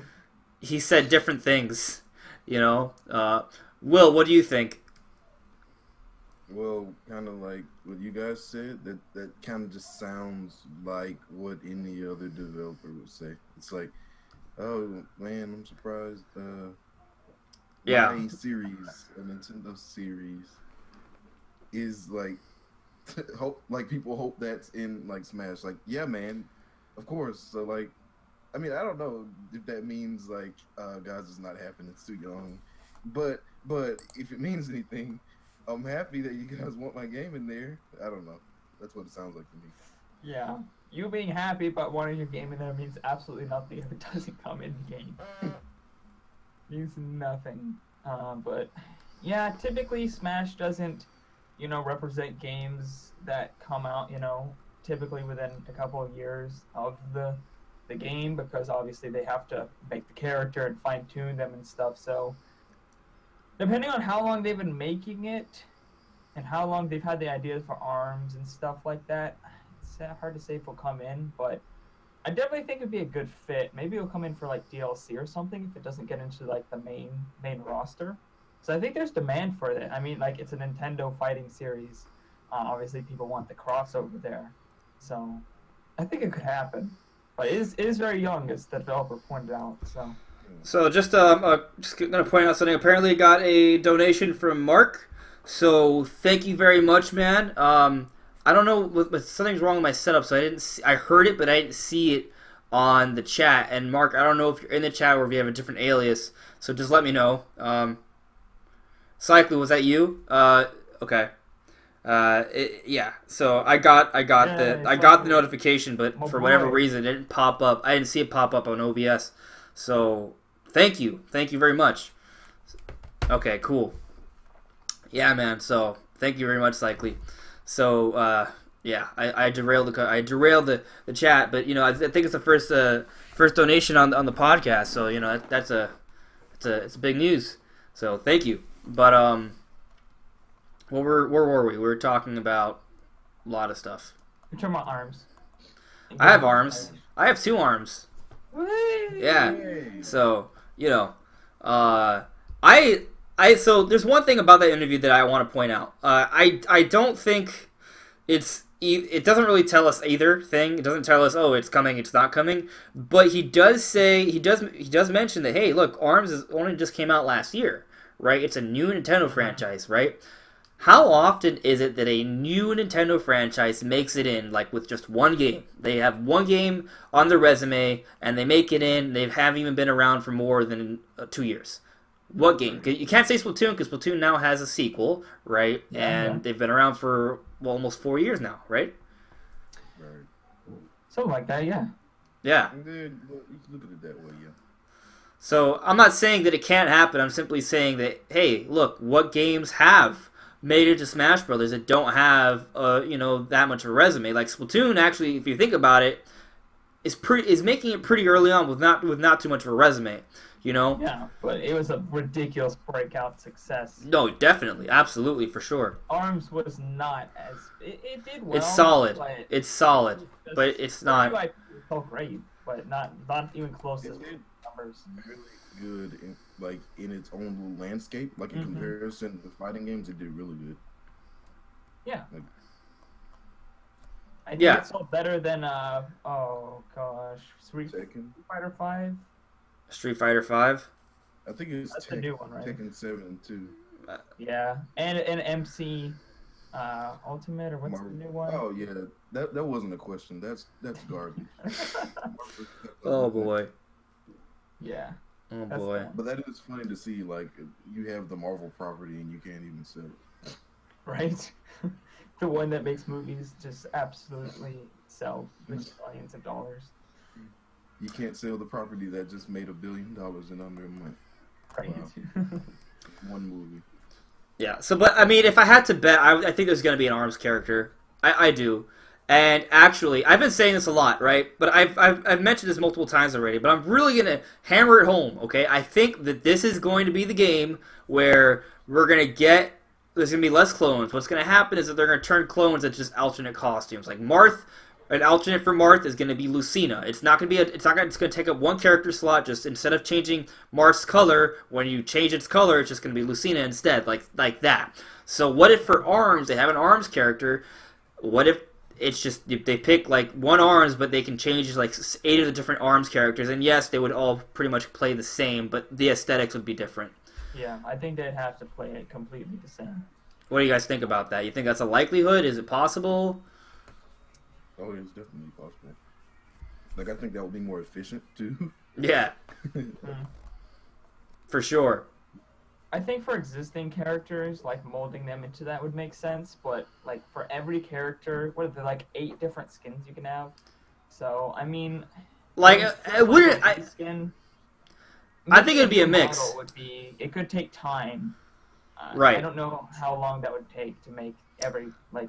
he said different things, Will, what do you think? Well, kind of like what you guys said, that kind of just sounds like what any other developer would say. It's like, oh man, I'm surprised. My series, a Nintendo series, is like. People hope that's in Smash. Yeah, man, of course. So I don't know if that means guys, it's not happening, it's too young. But if it means anything, I'm happy that you guys want my game in there. I don't know. That's what it sounds like to me. Yeah, you being happy about wanting your game in there means absolutely nothing if it doesn't come in the game. Means nothing. But yeah, typically Smash doesn't represent games that come out, typically within a couple of years of the game, because obviously they have to make the character and fine-tune them and stuff. So depending on how long they've been making it and how long they've had the ideas for ARMS and stuff like that, it's hard to say if it'll come in, but I definitely think it'd be a good fit. Maybe it'll come in for DLC or something if it doesn't get into the main roster. So I think there's demand for it. I mean, it's a Nintendo fighting series. Obviously, people want the crossover there. So I think it could happen. But it is very young, as the developer pointed out. So just going to point out something. Apparently, got a donation from Mark. So thank you very much, man. I don't know, but something's wrong with my setup, so I heard it, but I didn't see it on the chat. And Mark, I don't know if you're in the chat or if you have a different alias. So just let me know. Cycly, was that you? Okay. Yeah. So I got the notification, but for whatever reason, it didn't pop up. I didn't see it pop up on OBS. So thank you very much. Okay, cool. Yeah, man. So thank you very much, Cycly. So yeah, I derailed the chat, but I think it's the first donation on the podcast. So it's big news. So thank you. But where were we? We were talking about a lot of stuff. We're talking about ARMS. I have ARMS. I have 2 ARMS. Yeah. So so there's one thing about that interview that I want to point out. I don't think it doesn't really tell us either thing. It doesn't tell us, oh, it's coming, it's not coming. But he does mention that, hey, look, ARMS only just came out last year. Right? It's a new Nintendo franchise, right? How often is it that a new Nintendo franchise makes it in, with just one game? They have one game on their resume, and they make it in, they haven't even been around for more than 2 years. What game? 'Cause you can't say Splatoon because Splatoon now has a sequel, right? And they've been around for almost 4 years now, right? Right. Something like that, yeah. Yeah. And then, well, you can look at it that way, yeah. So I'm not saying that it can't happen. I'm simply saying that, hey, look, what games have made it to Smash Brothers that don't have, that much of a resume? Like Splatoon, actually, if you think about it, is making it pretty early on with not too much of a resume, you know? Yeah, but it was a ridiculous breakout success. No, definitely, absolutely, for sure. ARMS was not as it did well. It's solid. But It's solid, but it's not. It felt great, but not even close to numbers. Really good in its own little landscape. Like in comparison to fighting games, it did really good. Yeah. Like, I think it sold better than Street Fighter 5. Street Fighter 5. I think it's That's the new one, right? Tekken 7 and 2. Yeah, and MC Ultimate, or what's the new one? Oh yeah, that wasn't a question. That's garbage. Oh boy. Yeah. Oh boy. But that is funny to see. Like you have the Marvel property and you can't even sell it. Right. The one that makes movies just absolutely sell millions of dollars. You can't sell the property that just made $1 billion in under a month. Right. Wow. One movie. Yeah. So, but I mean, if I had to bet, I think there's going to be an ARMS character. I do. And actually, I've been saying this a lot, right? But I've mentioned this multiple times already. But I'm really going to hammer it home. Okay. I think that this is going to be the game where we're going to get. There's going to be less clones. What's going to happen is that they're going to turn clones into just alternate costumes. Like Marth, an alternate for Marth is going to be Lucina. It's not going to be it's going to take up one character slot. Just instead of changing Marth's color, when you change its color, it's just going to be Lucina instead, like that. So what if for ARMS they have an ARMS character? What if it's just they pick like one ARMS, but they can change like 8 of the different ARMS characters? And yes, they would all pretty much play the same, but the aesthetics would be different. Yeah, I think they'd have to play it completely the same. What do you guys think about that? You think that's a likelihood? Is it possible? Oh, it's definitely possible. Like, I think that would be more efficient, too. Yeah. For sure. I think for existing characters, like, molding them into that would make sense, but, like, for every character, what are there, like, 8 different skins you can have? So, I mean... Like, wouldn't... Skin, I think it'd be a mix. It could take time. Right. I don't know how long that would take to make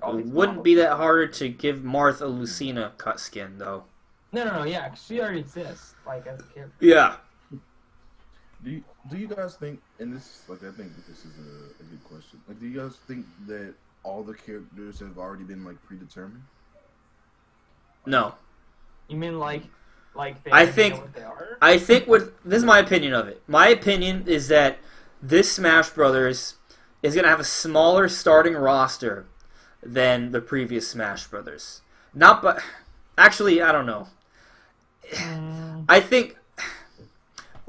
all these. It wouldn't be that harder to give Marth a Lucina cut skin, though. No, yeah, 'cause she already exists, like, as a character. Yeah. Do you guys think, and this, like, I think this is a good question. Like, do you guys think that all the characters have already been, like, predetermined? No. You mean like they I know think what they are? this is my opinion of it. My opinion is that this Smash Brothers is going to have a smaller starting roster than the previous Smash Brothers. Actually, I don't know. I think...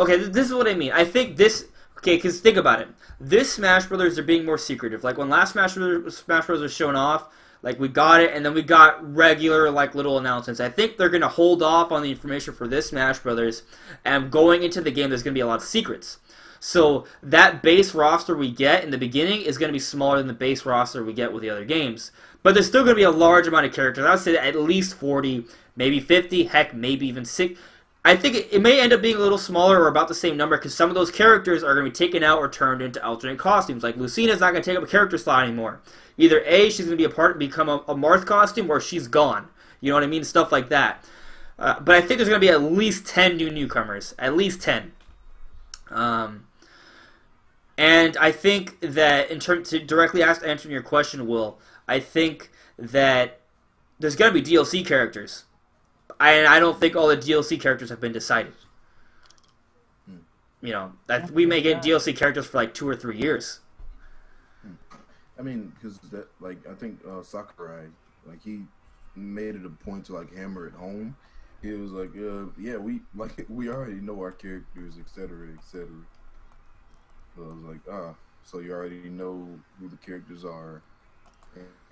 Okay, this is what I mean. I think this... Okay, because think about it. This Smash Brothers are being more secretive. Like, when last Smash Brothers was shown off, like, we got it, and then we got regular, like, little announcements. I think they're going to hold off on the information for this Smash Brothers, and going into the game, there's going to be a lot of secrets. So that base roster we get in the beginning is going to be smaller than the base roster we get with the other games. But there's still going to be a large amount of characters. I would say at least 40, maybe 50, heck, maybe even 6. I think it may end up being a little smaller or about the same number because some of those characters are going to be taken out or turned into alternate costumes. Like Lucina's not going to take up a character slot anymore. Either A, she's going to become a Marth costume, or she's gone. You know what I mean? Stuff like that. But I think there's going to be at least 10 new newcomers. At least 10. And I think that to directly answering your question, Will, I think that there's going to be DLC characters. And I don't think all the DLC characters have been decided. You know, we may get DLC characters for like 2 or 3 years. I mean, because I think Sakurai, like, he made it a point to like hammer it home. He was like, yeah, we already know our characters, etc., etc. So I was like, so you already know who the characters are,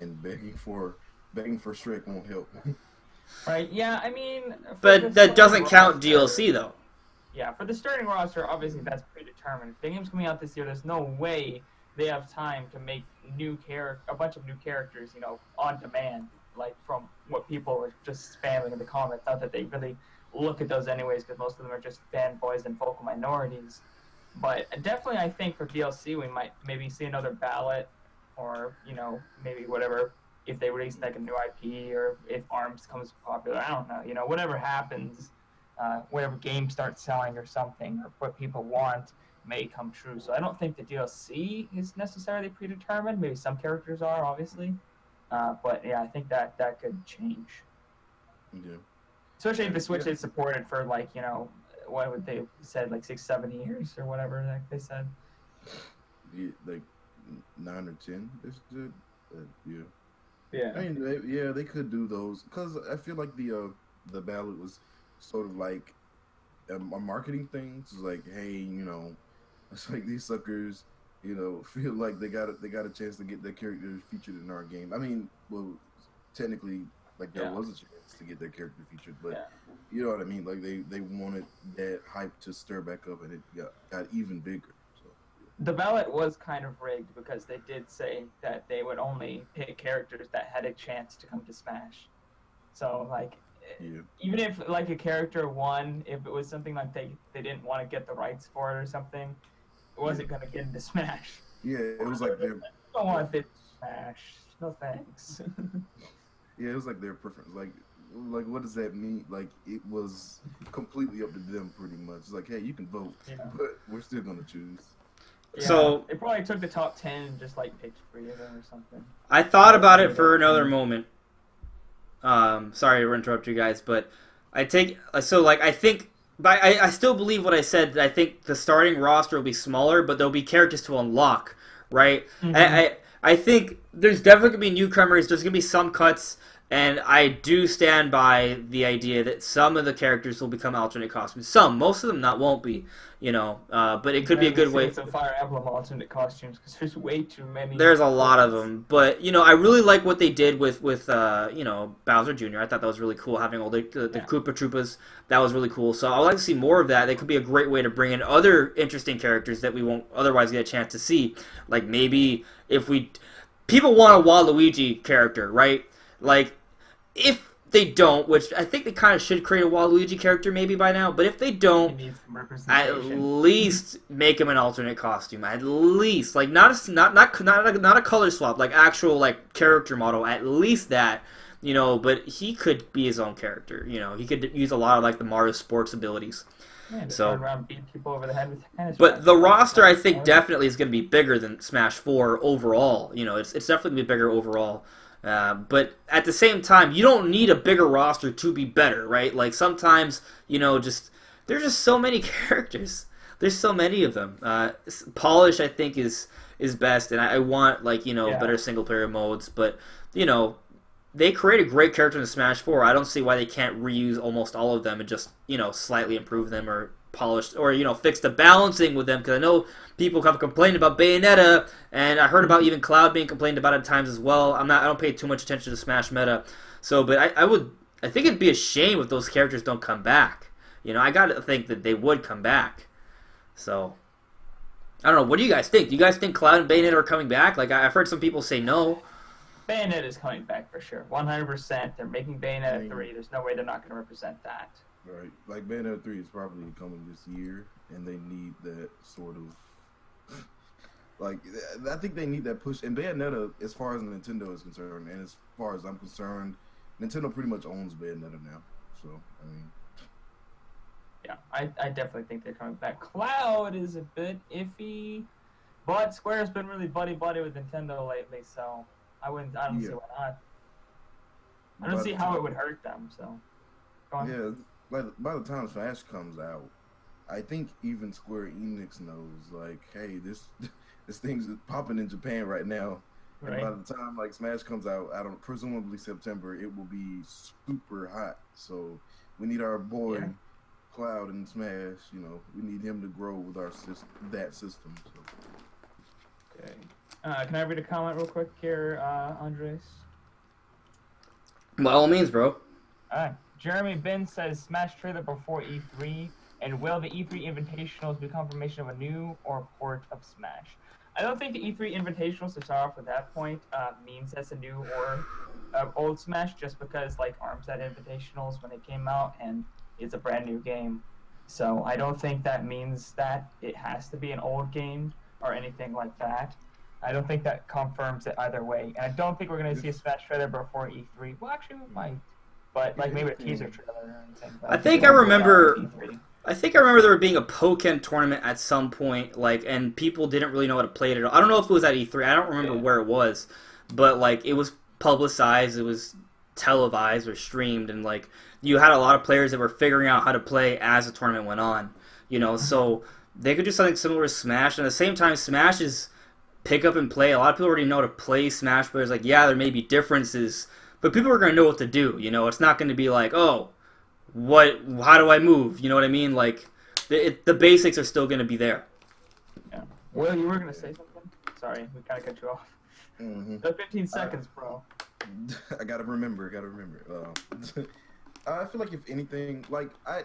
and begging for Shrek won't help. Right? Yeah, I mean. But that doesn't count DLC though. Yeah, for the starting roster, obviously that's predetermined. If the game's coming out this year, there's no way they have time to make a bunch of new characters, you know, on demand, like from what people are just spamming in the comments. Not that they really look at those anyways, because most of them are just fanboys and vocal minorities. But definitely, I think for DLC, we might maybe see another ballot, or you know, maybe whatever, if they release like a new IP, or if ARMS comes popular. I don't know. You know, whatever happens. Whatever game starts selling or something, or what people want may come true. So I don't think the DLC is necessarily predetermined. Maybe some characters are, obviously. But yeah, I think that could change. Yeah. Especially if the Switch is supported for, like, you know, what would they said, like 6-7 years or whatever they said. Yeah, like 9 or 10, they said. Yeah. Yeah. I mean, they could do those, because I feel like the ballot was sort of like a marketing thing. It's like, hey, you know, it's like these suckers, you know, feel like they got a chance to get their characters featured in our game. I mean, well, technically, like there was a chance to get their character featured, but you know what I mean. Like they wanted that hype to stir back up, and it got even bigger. So the ballot was kind of rigged, because they did say that they would only pick characters that had a chance to come to Smash. So like. Yeah. Even if like a character won, if it was something like they didn't want to get the rights for it or something, it wasn't gonna get into Smash. Yeah, it was like their. I don't want it to Smash. No thanks. Yeah, it was like their preference. Like what does that mean? Like it was completely up to them, pretty much. It's like, hey, you can vote, but we're still gonna choose. Yeah, so they probably took the top 10 and just like picked 3 of them or something. I thought about it for another moment. Sorry to interrupt you guys, but I think, but I still believe what I said. That I think the starting roster will be smaller, but there'll be characters to unlock, right? Mm-hmm. I think there's definitely gonna be newcomers. There's gonna be some cuts, and I do stand by the idea that some of the characters will become alternate costumes. Most of them won't be, you know. But it could be a good way. Some Fire Emblem alternate costumes, because there's way too many. There's a lot of them, but you know, I really like what they did with you know, Bowser Jr. I thought that was really cool, having all the Koopa Troopas. That was really cool. So I would like to see more of that. They could be a great way to bring in other interesting characters that we won't otherwise get a chance to see. Like maybe if people want a Waluigi character, right? Like if they don't, which I think they kind of should create a Waluigi character maybe by now, but if they don't, at least make him an alternate costume. At least, like not a color swap, like actual like character model. At least that, you know. But he could be his own character. You know, he could use a lot of like the Mario Sports abilities. Yeah, so turn around, beat people over the head with tennis. But the roster, I think, definitely is going to be bigger than Smash 4 overall. You know, it's definitely going to be bigger overall. But at the same time, you don't need a bigger roster to be better, right? Like sometimes, you know, there's just so many characters. There's so many of them. Polish, I think, is best, and I want like, you know, better single player modes. But you know, they created great characters in Smash 4. I don't see why they can't reuse almost all of them and just, you know, slightly improve them or polish, or, you know, fix the balancing with them, because I know people have complained about Bayonetta, and I heard about even Cloud being complained about at times as well. I don't pay too much attention to Smash meta, so but I think it'd be a shame if those characters don't come back. You know, I gotta think that they would come back. So I don't know. What do you guys think? Do you guys think Cloud and Bayonetta are coming back? Like I've heard some people say no. Bayonetta is coming back for sure, 100%. They're making Bayonetta 3. There's no way they're not going to represent that. Right, like Bayonetta 3 is probably coming this year, and they need that sort of, like, I think they need that push. And Bayonetta, as far as Nintendo is concerned, and as far as I'm concerned, Nintendo pretty much owns Bayonetta now. So, I mean, yeah, I definitely think they're coming back. Cloud is a bit iffy, but Square's been really buddy-buddy with Nintendo lately, so I don't see why not. I don't see how it would hurt them, so. Go on. Yeah, by the time Smash comes out, I think even Square Enix knows, like, hey, this thing's popping in Japan right now. Right. And by the time like Smash comes out, presumably September, it will be super hot. So we need our boy Cloud in Smash. You know, we need him to grow with our system. So. Okay. Can I read a comment real quick here, Andres? By all means, bro. Alright. Jeremy Bin says Smash trailer before E3. And will the E3 Invitationals be confirmation of a new or port of Smash? I don't think the E3 Invitationals, to start off with that point, means that's a new or old Smash, just because like ARMS had Invitationals when they came out, and it's a brand new game. So I don't think that means that it has to be an old game or anything like that. I don't think that confirms it either way. And I don't think we're going to see a Smash trailer before E3. Well, actually, we might. But like maybe a teaser trailer or anything. I think I remember there being a Pokken tournament at some point, like, and people didn't really know how to play it at all. I don't know if it was at E3. I don't remember where it was, but like it was publicized, it was televised or streamed, and like you had a lot of players that were figuring out how to play as the tournament went on. You know, so they could do something similar to Smash. And at the same time, Smash is pick up and play. A lot of people already know how to play Smash, but it's like, yeah, there may be differences, but people are going to know what to do. You know, it's not going to be like, oh, how do I move? You know what I mean? Like, the basics are still going to be there. Yeah. Will, you were going to say something? Sorry, we kind of cut you off. Mm-hmm. 15 seconds, bro. I gotta remember. I feel like if anything, like I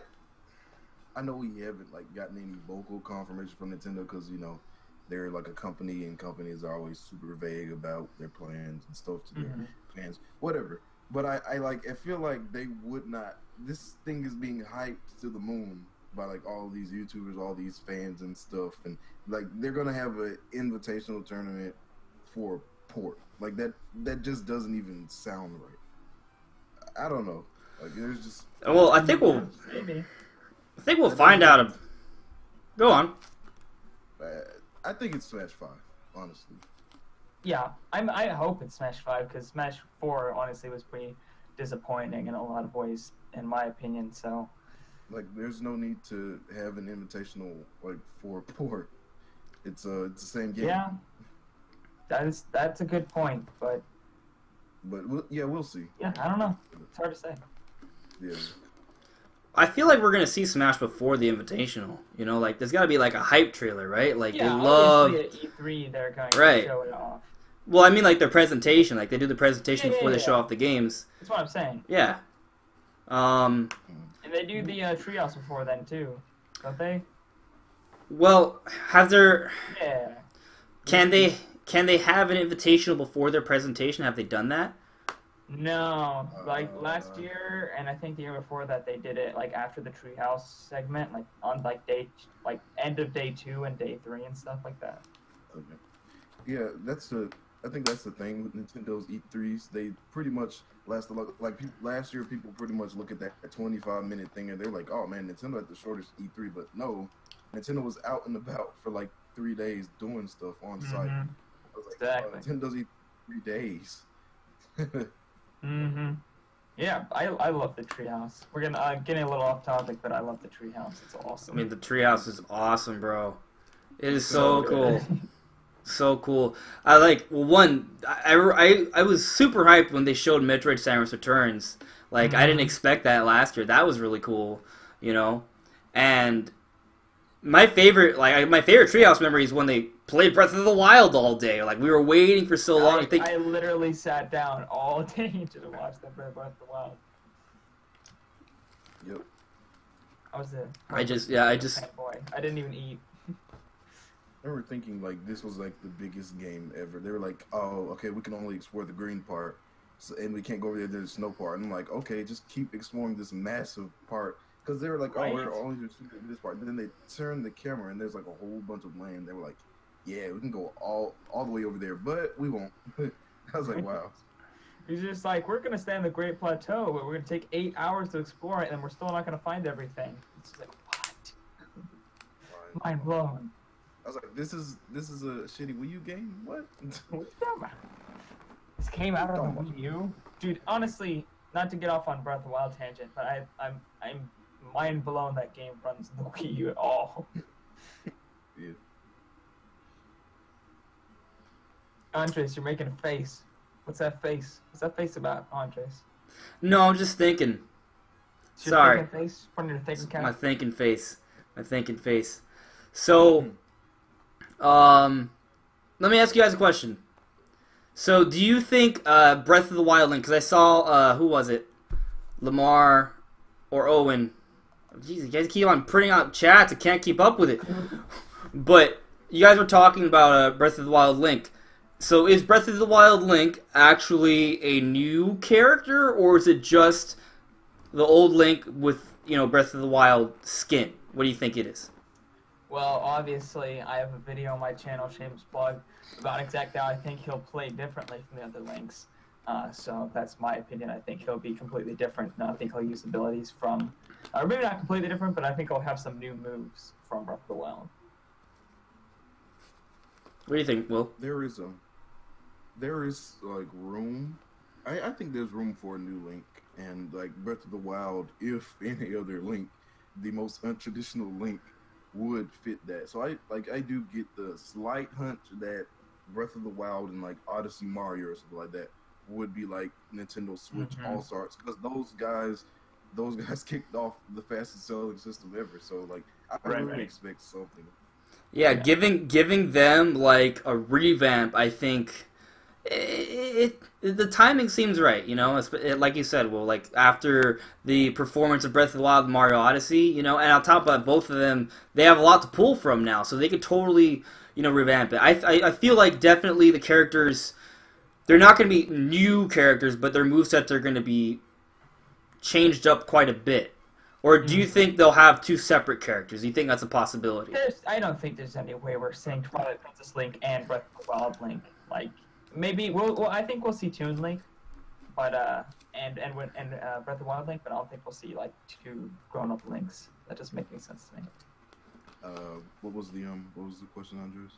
know we haven't like gotten any vocal confirmation from Nintendo because you know they're like a company and companies are always super vague about their plans and stuff to their fans, whatever. But I feel like they would not. This thing is being hyped to the moon by like all these YouTubers, all these fans and stuff, and like they're gonna have an invitational tournament for port. Like that just doesn't even sound right. I don't know. Like there's just. Well, I think we'll find out. Go on. I think it's Smash 5, honestly. Yeah, I hope it's Smash 5 because Smash 4 honestly was pretty disappointing in a lot of ways, in my opinion. So. Like, there's no need to have an invitational like for port. It's the same game. Yeah. That's a good point, but we'll see. Yeah, I don't know. It's hard to say. Yeah. I feel like we're gonna see Smash before the Invitational. You know, like there's got to be like a hype trailer, right? Like yeah, they love at E3 they're going to show it off. Well, I mean, like their presentation, like they do the presentation before they show off the games. That's what I'm saying. Yeah. And they do the treehouse before then too, don't they? Well, have there? Yeah. Can they have an invitational before their presentation? Have they done that? No, like last year, and I think the year before that, they did it like after the treehouse segment, like on like end of day 2 and day 3 and stuff like that. Okay. Yeah, I think that's the thing with Nintendo's E3s. They pretty much last year. People pretty much look at that 25-minute thing and they're like, "Oh man, Nintendo had the shortest E3," but no, Nintendo was out and about for like 3 days doing stuff on site. I was like, exactly. Nintendo's E3 days. Yeah, I love the treehouse. We're getting a little off topic, but I love the treehouse. It's awesome. I mean, the treehouse is awesome, bro. It is so cool. So cool. I was super hyped when they showed Metroid Samus Returns. Like, I didn't expect that last year. That was really cool, you know? And my favorite treehouse memory is when they played Breath of the Wild all day. Like, we were waiting for so long. I literally sat down all day to watch that Breath of the Wild. Yep. I was there. I just boy. I didn't even eat. I remember thinking like this was like the biggest game ever. They were like, "Oh, okay, we can only explore the green part, and we can't go over there to the snow part." And I'm like, "Okay, just keep exploring this massive part." Because they were like, "Oh, we're only just shooting this part." And then they turned the camera, and there's like a whole bunch of land. They were like, "Yeah, we can go all the way over there, but we won't." I was like, "Wow." He's just like, "We're gonna stay on the Great Plateau, but we're gonna take 8 hours to explore it, and we're still not gonna find everything." It's just like, what? Mind blown. I was like, this is a shitty Wii U game? What? What you talking about? This came out on the Wii U? Dude, honestly, not to get off on Breath of the Wild tangent, but I'm mind blown that game runs the Wii U at all. Yeah. Andres, you're making a face. What's that face? What's that face about, Andres? No, I'm just thinking. It's your Sorry. thinking face? From your thinking cap? My thinking face. My thinking face. So, let me ask you guys a question. So, do you think Breath of the Wild Link, because I saw, who was it? Lamar or Owen Jeez, you guys keep on printing out chats. I can't keep up with it. But you guys were talking about Breath of the Wild Link. So is Breath of the Wild Link actually a new character, or is it just the old Link with, you know, Breath of the Wild skin? What do you think it is? Well, obviously, I have a video on my channel, shameless plug, about exactly how I think he'll play differently from the other Links. So that's my opinion. I think he'll be completely different. I think he'll use abilities from, or maybe not completely different, but I think he'll have some new moves from Breath of the Wild. What do you think, Will? There is like room. I think there's room for a new Link, and like Breath of the Wild, if any other Link, the most untraditional Link would fit that. So I do get the slight hunch that Breath of the Wild and like Odyssey Mario or something like that would be like Nintendo Switch All-Stars, because those guys kicked off the fastest selling system ever. So like I really expect something. Yeah, giving them like a revamp, I think the timing seems right. You know, like you said, Will, like after the performance of Breath of the Wild and Mario Odyssey, you know, and on top of that, both of them, they have a lot to pull from now, so they could totally, you know, revamp it. I feel like definitely the characters, they're not going to be new characters, but their movesets are going to be changed up quite a bit. Or do you think they'll have two separate characters? Do you think that's a possibility? I don't think there's any way we're seeing Twilight Princess Link and Breath of the Wild Link. Like, maybe I think we'll see Toon Link, but and Breath of the Wild Link, but I don't think we'll see like two grown-up Links. That doesn't make any sense to me. What was the question, Andres?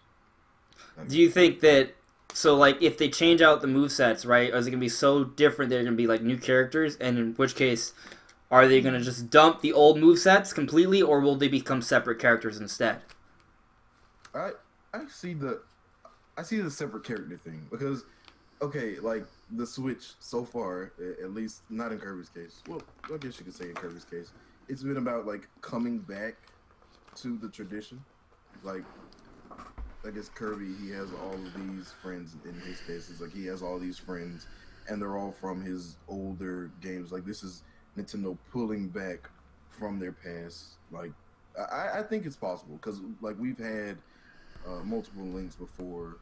Do you think that, so like if they change out the movesets, right, is it gonna be so different they're gonna be like new characters, and in which case are they gonna just dump the old movesets completely, or will they become separate characters instead? I see the separate character thing, because okay, like the Switch so far, at least not in Kirby's case. Well, I guess you could say in Kirby's case, it's been about like coming back to the tradition. Like, I guess Kirby, he has all of these friends. In his case, it's like he has all these friends, and they're all from his older games. Like, this is Nintendo pulling back from their past. Like, I think it's possible, because like we've had multiple Links before,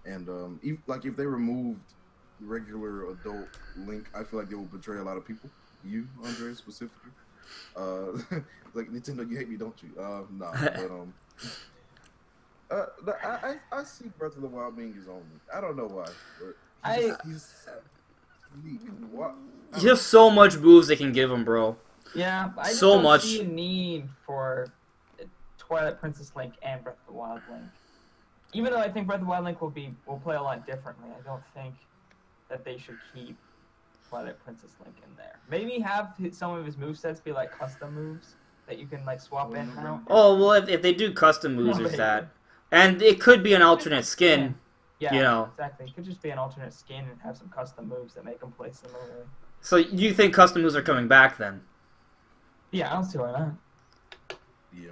and if they removed regular adult Link, I feel like they would betray a lot of people. You, Andre, specifically. Like, Nintendo, you hate me, don't you? Nah, but I see Breath of the Wild being his own Link. I don't know why. But he's unique. What? You have so much moves they can give him, bro. Yeah, I just so don't much. see a need for Twilight Princess Link and Breath of the Wild Link. Even though I think Breath of the Wild Link will play a lot differently, I don't think that they should keep Twilight Princess Link in there. Maybe have some of his movesets be like custom moves that you can like swap in and out. Oh, well, if they do custom moves, there's that. And it could be an alternate skin. Yeah, you know. Exactly. It could just be an alternate skin and have some custom moves that make them play similarly. So you think custom moves are coming back then? Yeah, I don't see why not. Yeah.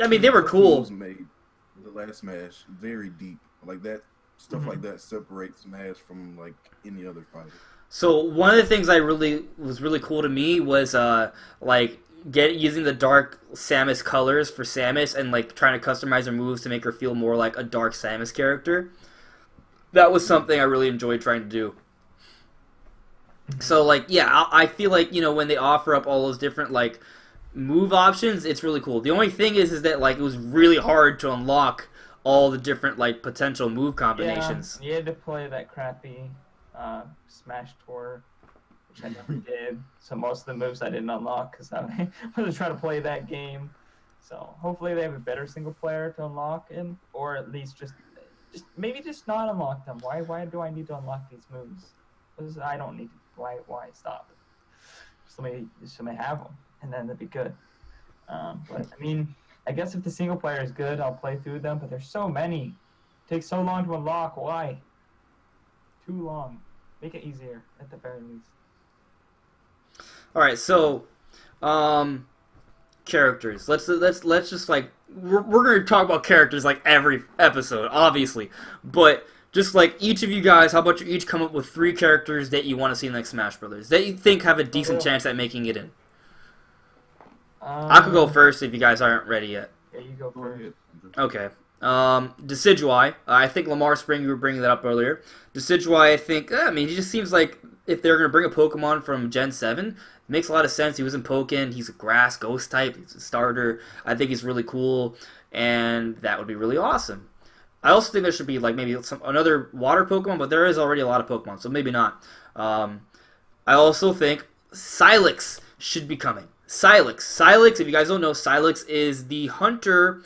I mean, they were cool. Made the last Smash very deep. Like that stuff like that separates Smash from like any other fighter. So one of the things was really cool to me was like using the dark Samus colors for Samus and like trying to customize her moves to make her feel more like a dark Samus character. That was something I really enjoyed trying to do. So like, yeah, I feel like, you know, when they offer up all those different like move options, it's really cool. The only thing is that like it was really hard to unlock all the different like potential move combinations. Yeah, you had to play that crappy Smash Tour, which I never did. So most of the moves I didn't unlock because I was trying to play that game. So hopefully they have a better single player to unlock in, or at least just maybe just not unlock them. Why do I need to unlock these moves? Because I don't need to. Why stop? Just let me have them, and then that'd be good. But I mean, I guess if the single player is good, I'll play through them. But there's so many. It takes so long to unlock. Why? Too long. Make it easier at the very least. All right, so characters. Let's just like we're gonna talk about characters like every episode, obviously, but just like each of you guys, how about you each come up with 3 characters that you want to see in like Smash Brothers that you think have a decent chance at making it in? I could go first if you guys aren't ready yet. Yeah, you go Go first. ahead. Okay. Decidueye. I think Lamar Spring, you were bringing that up earlier. Decidueye, I think, I mean, he just seems like if they're going to bring a Pokemon from Gen 7, it makes a lot of sense. He was in Pokken. He's a grass ghost type. He's a starter. I think he's really cool, and that would be really awesome. I also think there should be, like, maybe another water Pokemon, but there is already a lot of Pokemon, so maybe not. I also think Silex should be coming. Silex, if you guys don't know, Silex is the hunter,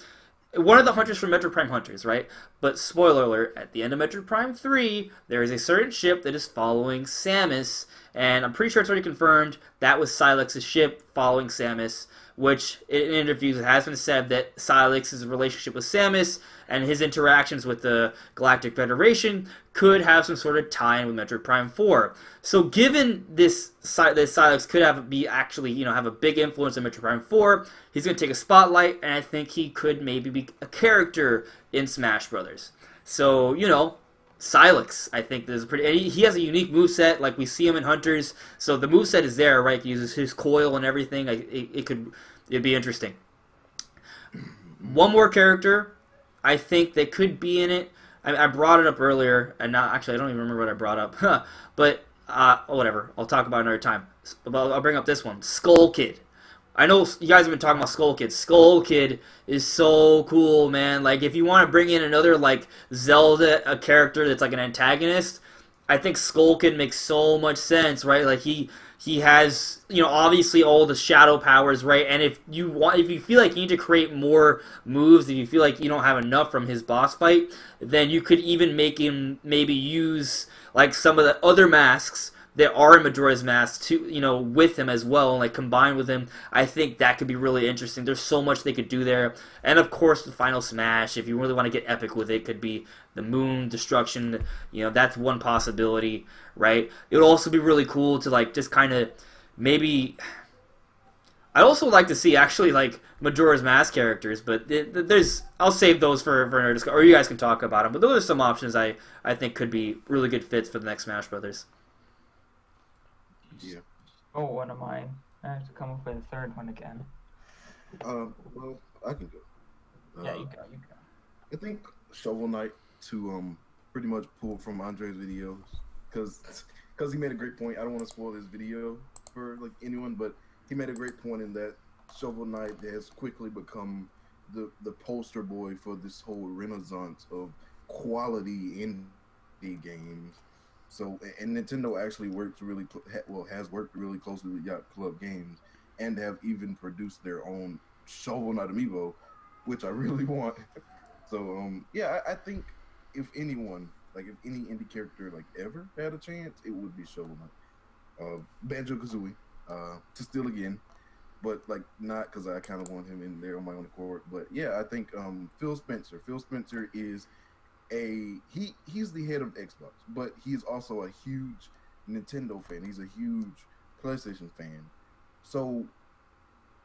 one of the hunters from Metroid Prime Hunters, right? But spoiler alert, at the end of Metroid Prime 3, there is a certain ship that is following Samus, and I'm pretty sure it's already confirmed that was Silex's ship following Samus, which in interviews it has been said that Silex's relationship with Samus and his interactions with the Galactic Federation could have some sort of tie-in with Metroid Prime 4. So given this Silex could have a big influence on Metroid Prime 4, he's going to take a spotlight, and I think he could maybe be a character in Smash Brothers. So, Silex, I think there's he has a unique moveset, like we see him in Hunters, so the moveset is there, right? He uses his coil and everything. It'd be interesting. One more character, I think that could be in it. I brought it up earlier, and I don't even remember what I brought up. But whatever, I'll talk about it another time. I'll bring up this one, Skull Kid. I know you guys have been talking about Skull Kid. Skull Kid is so cool, man. Like, if you want to bring in another, like, Zelda, a character that's like an antagonist, I think Skull Kid makes so much sense, right? Like, he has, obviously all the shadow powers, right? And if you feel like you need to create more moves, if you feel like you don't have enough from his boss fight, then you could even make him maybe use, like, some of the other masks that are in Majora's Mask to, with him as well, and like combine with him. I think that could be really interesting. There's so much they could do there. And of course the final Smash, if you really want to get epic with it, could be the Moon Destruction. That's one possibility, right? It would also be really cool to like just kind of maybe I'd also like to see actually like Majora's Mask characters, but I'll save those for another discussion, or you guys can talk about them. But those are some options I think could be really good fits for the next Smash Brothers. Yeah. Oh, one of mine. I have to come up with a third one again. Well, I can go. Yeah, you go. I think Shovel Knight to pretty much pull from Andre's videos because he made a great point. I don't want to spoil his video for like anyone, but he made a great point in that Shovel Knight has quickly become the poster boy for this whole renaissance of quality indie games. So, and Nintendo actually has worked really closely with Yacht Club Games, and have even produced their own Shovel Knight amiibo, which I really want. So, yeah, I think if anyone, like if any indie character like ever had a chance, it would be Shovel Knight. Banjo-Kazooie, to steal again, but like not because I kind of want him in there on my own accord. But yeah, I think Phil Spencer. Phil Spencer is he's the head of Xbox, but he's also a huge Nintendo fan. He's a huge PlayStation fan. So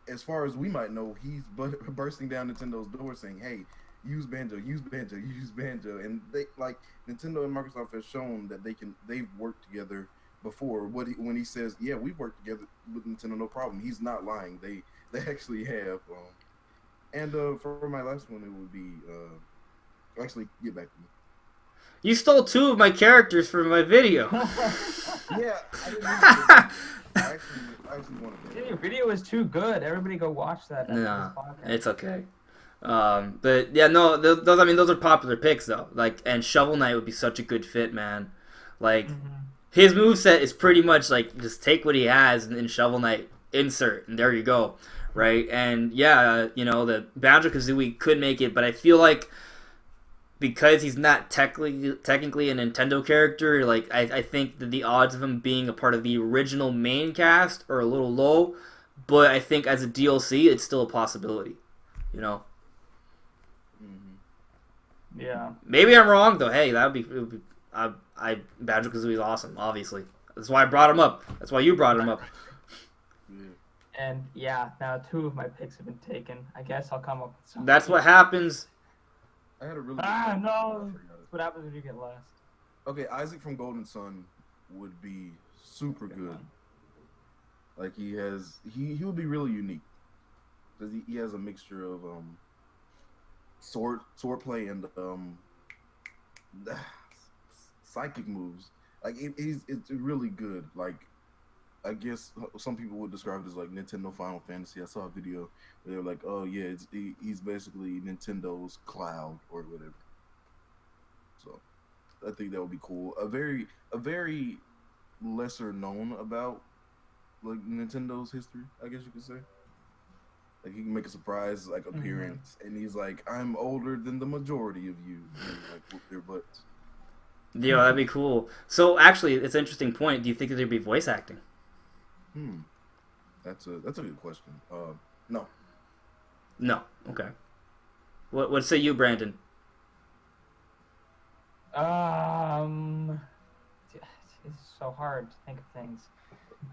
as far as we might know, he's bursting down Nintendo's door saying, "Hey, use Banjo, use Banjo, use Banjo." And they like Nintendo and Microsoft have shown that they've worked together before. When he says, "Yeah, we've worked together with Nintendo, no problem," he's not lying. They actually have. And for my last one, it would be actually get back to me. You stole two of my characters from my video. Yeah, I didn't I actually wanted to. Your video is too good. Everybody go watch that. No, it's okay. But yeah, no, those are popular picks though. Like, and Shovel Knight would be such a good fit, man. Like, his moveset is pretty much like just take what he has and in Shovel Knight, insert, and there you go, right? And yeah, the Banjo-Kazooie could make it, but I feel like because he's not technically a Nintendo character, like I think that the odds of him being a part of the original main cast are a little low, but I think as a DLC, it's still a possibility, Yeah. Maybe I'm wrong though. Hey, Banjo-Kazooie is awesome. Obviously, that's why I brought him up. That's why you brought him up. And yeah, now two of my picks have been taken. I guess I'll come up with something. That's what happens. I had a really no. That's what happens when you get last. Okay, Isaac from Golden Sun would be super good. Like he would be really unique. because he has a mixture of swordplay and psychic moves. Like it's really good. Like I guess some people would describe it as like Nintendo Final Fantasy. I saw a video where they were like, "Oh yeah, he's basically Nintendo's Cloud or whatever." So I think that would be cool. A very lesser known about like Nintendo's history, I guess you could say. Like he can make a surprise like appearance, and he's like, "I'm older than the majority of you," and like whoop their butts. Yeah, that'd be cool. So actually, it's an interesting point. Do you think that there'd be voice acting? That's a good question. No. No. Okay. What say you, Brandon? It's so hard to think of things.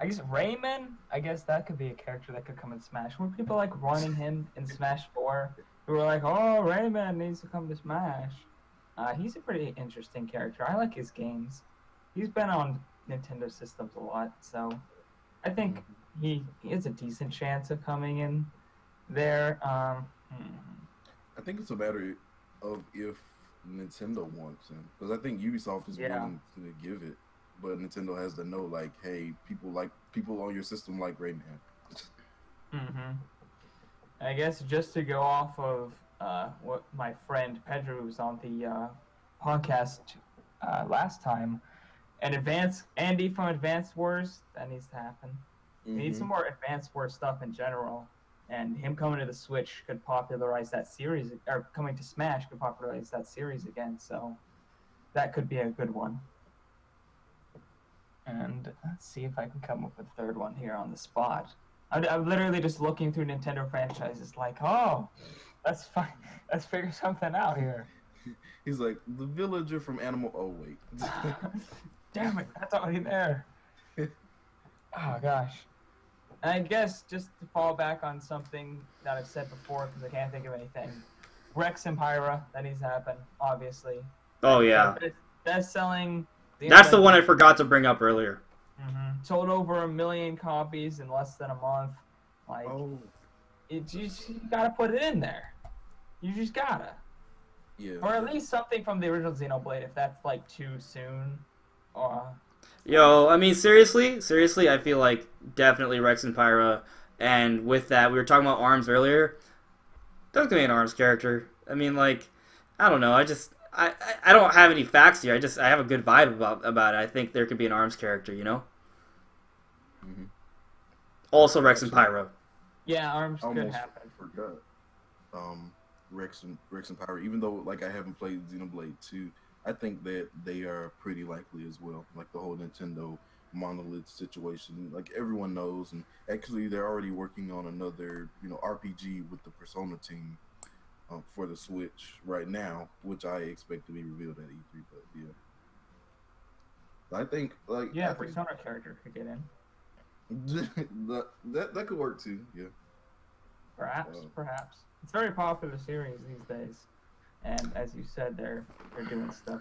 I guess Rayman. I guess that could be a character that could come in Smash. Were people like running him in Smash 4? Who were like, "Oh, Rayman needs to come to Smash." He's a pretty interesting character. I like his games. He's been on Nintendo systems a lot, so I think he has a decent chance of coming in there. I think it's a matter of if Nintendo wants him, because I think Ubisoft is willing to give it, but Nintendo has to know, like, hey, people on your system like Rayman. I guess just to go off of what my friend Pedro was on the podcast last time, Andy from Advanced Wars, that needs to happen. We need some more Advanced Wars stuff in general, and him coming to the Switch could popularize that series, or coming to Smash could popularize that series again, so that could be a good one. And let's see if I can come up with a third one here on the spot. I'm literally just looking through Nintendo franchises like, oh, let's figure something out here. He's like, the villager from Animal... Oh, wait. Damn it, that's already there. Oh, gosh. And I guess, just to fall back on something that I've said before, because I can't think of anything, Rex and Pyra, that needs to happen, obviously. Oh, yeah. Best-selling... That's the one I forgot to bring up earlier. Sold over 1 million copies in less than a month. Like, you gotta put it in there. You just gotta. Yeah. Or at least something from the original Xenoblade, if that's like too soon. Yo, I mean, seriously, I feel like definitely Rex and Pyra. And with that, we were talking about ARMS earlier. Don't give me an ARMS character. I mean, like, I don't know. I don't have any facts here. I have a good vibe about it. I think there could be an ARMS character, you know? Also Rex and Pyra. Yeah, ARMS could happen. I forgot. Rex and Pyra, even though like I haven't played Xenoblade 2, I think that they are pretty likely as well. Like the whole Nintendo Monolith situation, like everyone knows, and actually they're already working on another, RPG with the Persona team for the Switch right now, which I expect to be revealed at E3. But I think Persona character could get in. that could work too. Yeah. Perhaps. It's a very popular series these days, and as you said, they're doing stuff.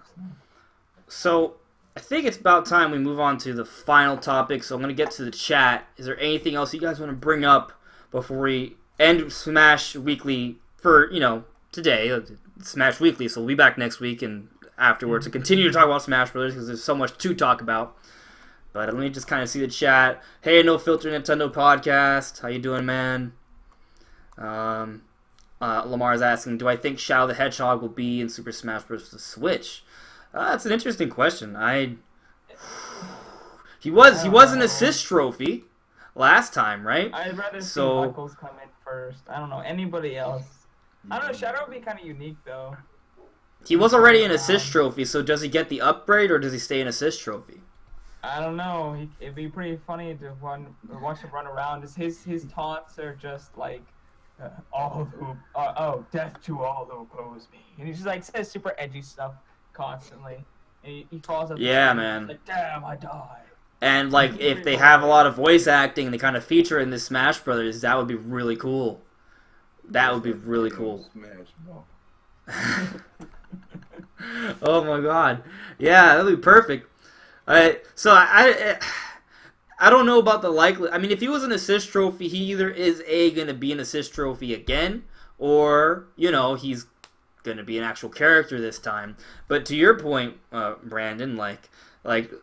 So I think it's about time we move on to the final topic. So I'm gonna get to the chat. Is there anything else you guys want to bring up before we end Smash Weekly for today? Smash Weekly. So we'll be back next week and afterwards to continue to talk about Smash Brothers because there's so much to talk about. But let me just kind of see the chat. Hey, No Filter Nintendo Podcast. How you doing, man? Lamar's asking, do I think Shadow the Hedgehog will be in Super Smash Bros. For the Switch? That's an interesting question. He was an assist trophy last time, right? I'd rather see Knuckles come in first. I don't know anybody else. I don't know. Shadow would be kind of unique though. He was already an assist trophy, so does he get the upgrade or does he stay an assist trophy? I don't know. It'd be pretty funny to watch him run around. His taunts are just like, death to all who oppose me. And he just like says super edgy stuff constantly. And he falls up. Yeah, man. Like, damn, I died. And like, if they have a lot of voice acting, they kind of feature in this Smash Brothers, that would be really cool. That would be really cool. Oh my god. Yeah, that'd be perfect. So I I don't know about the likely. I mean, if he was an assist trophy, he either is going to be an assist trophy again, or he's going to be an actual character this time. But to your point, Brandon, like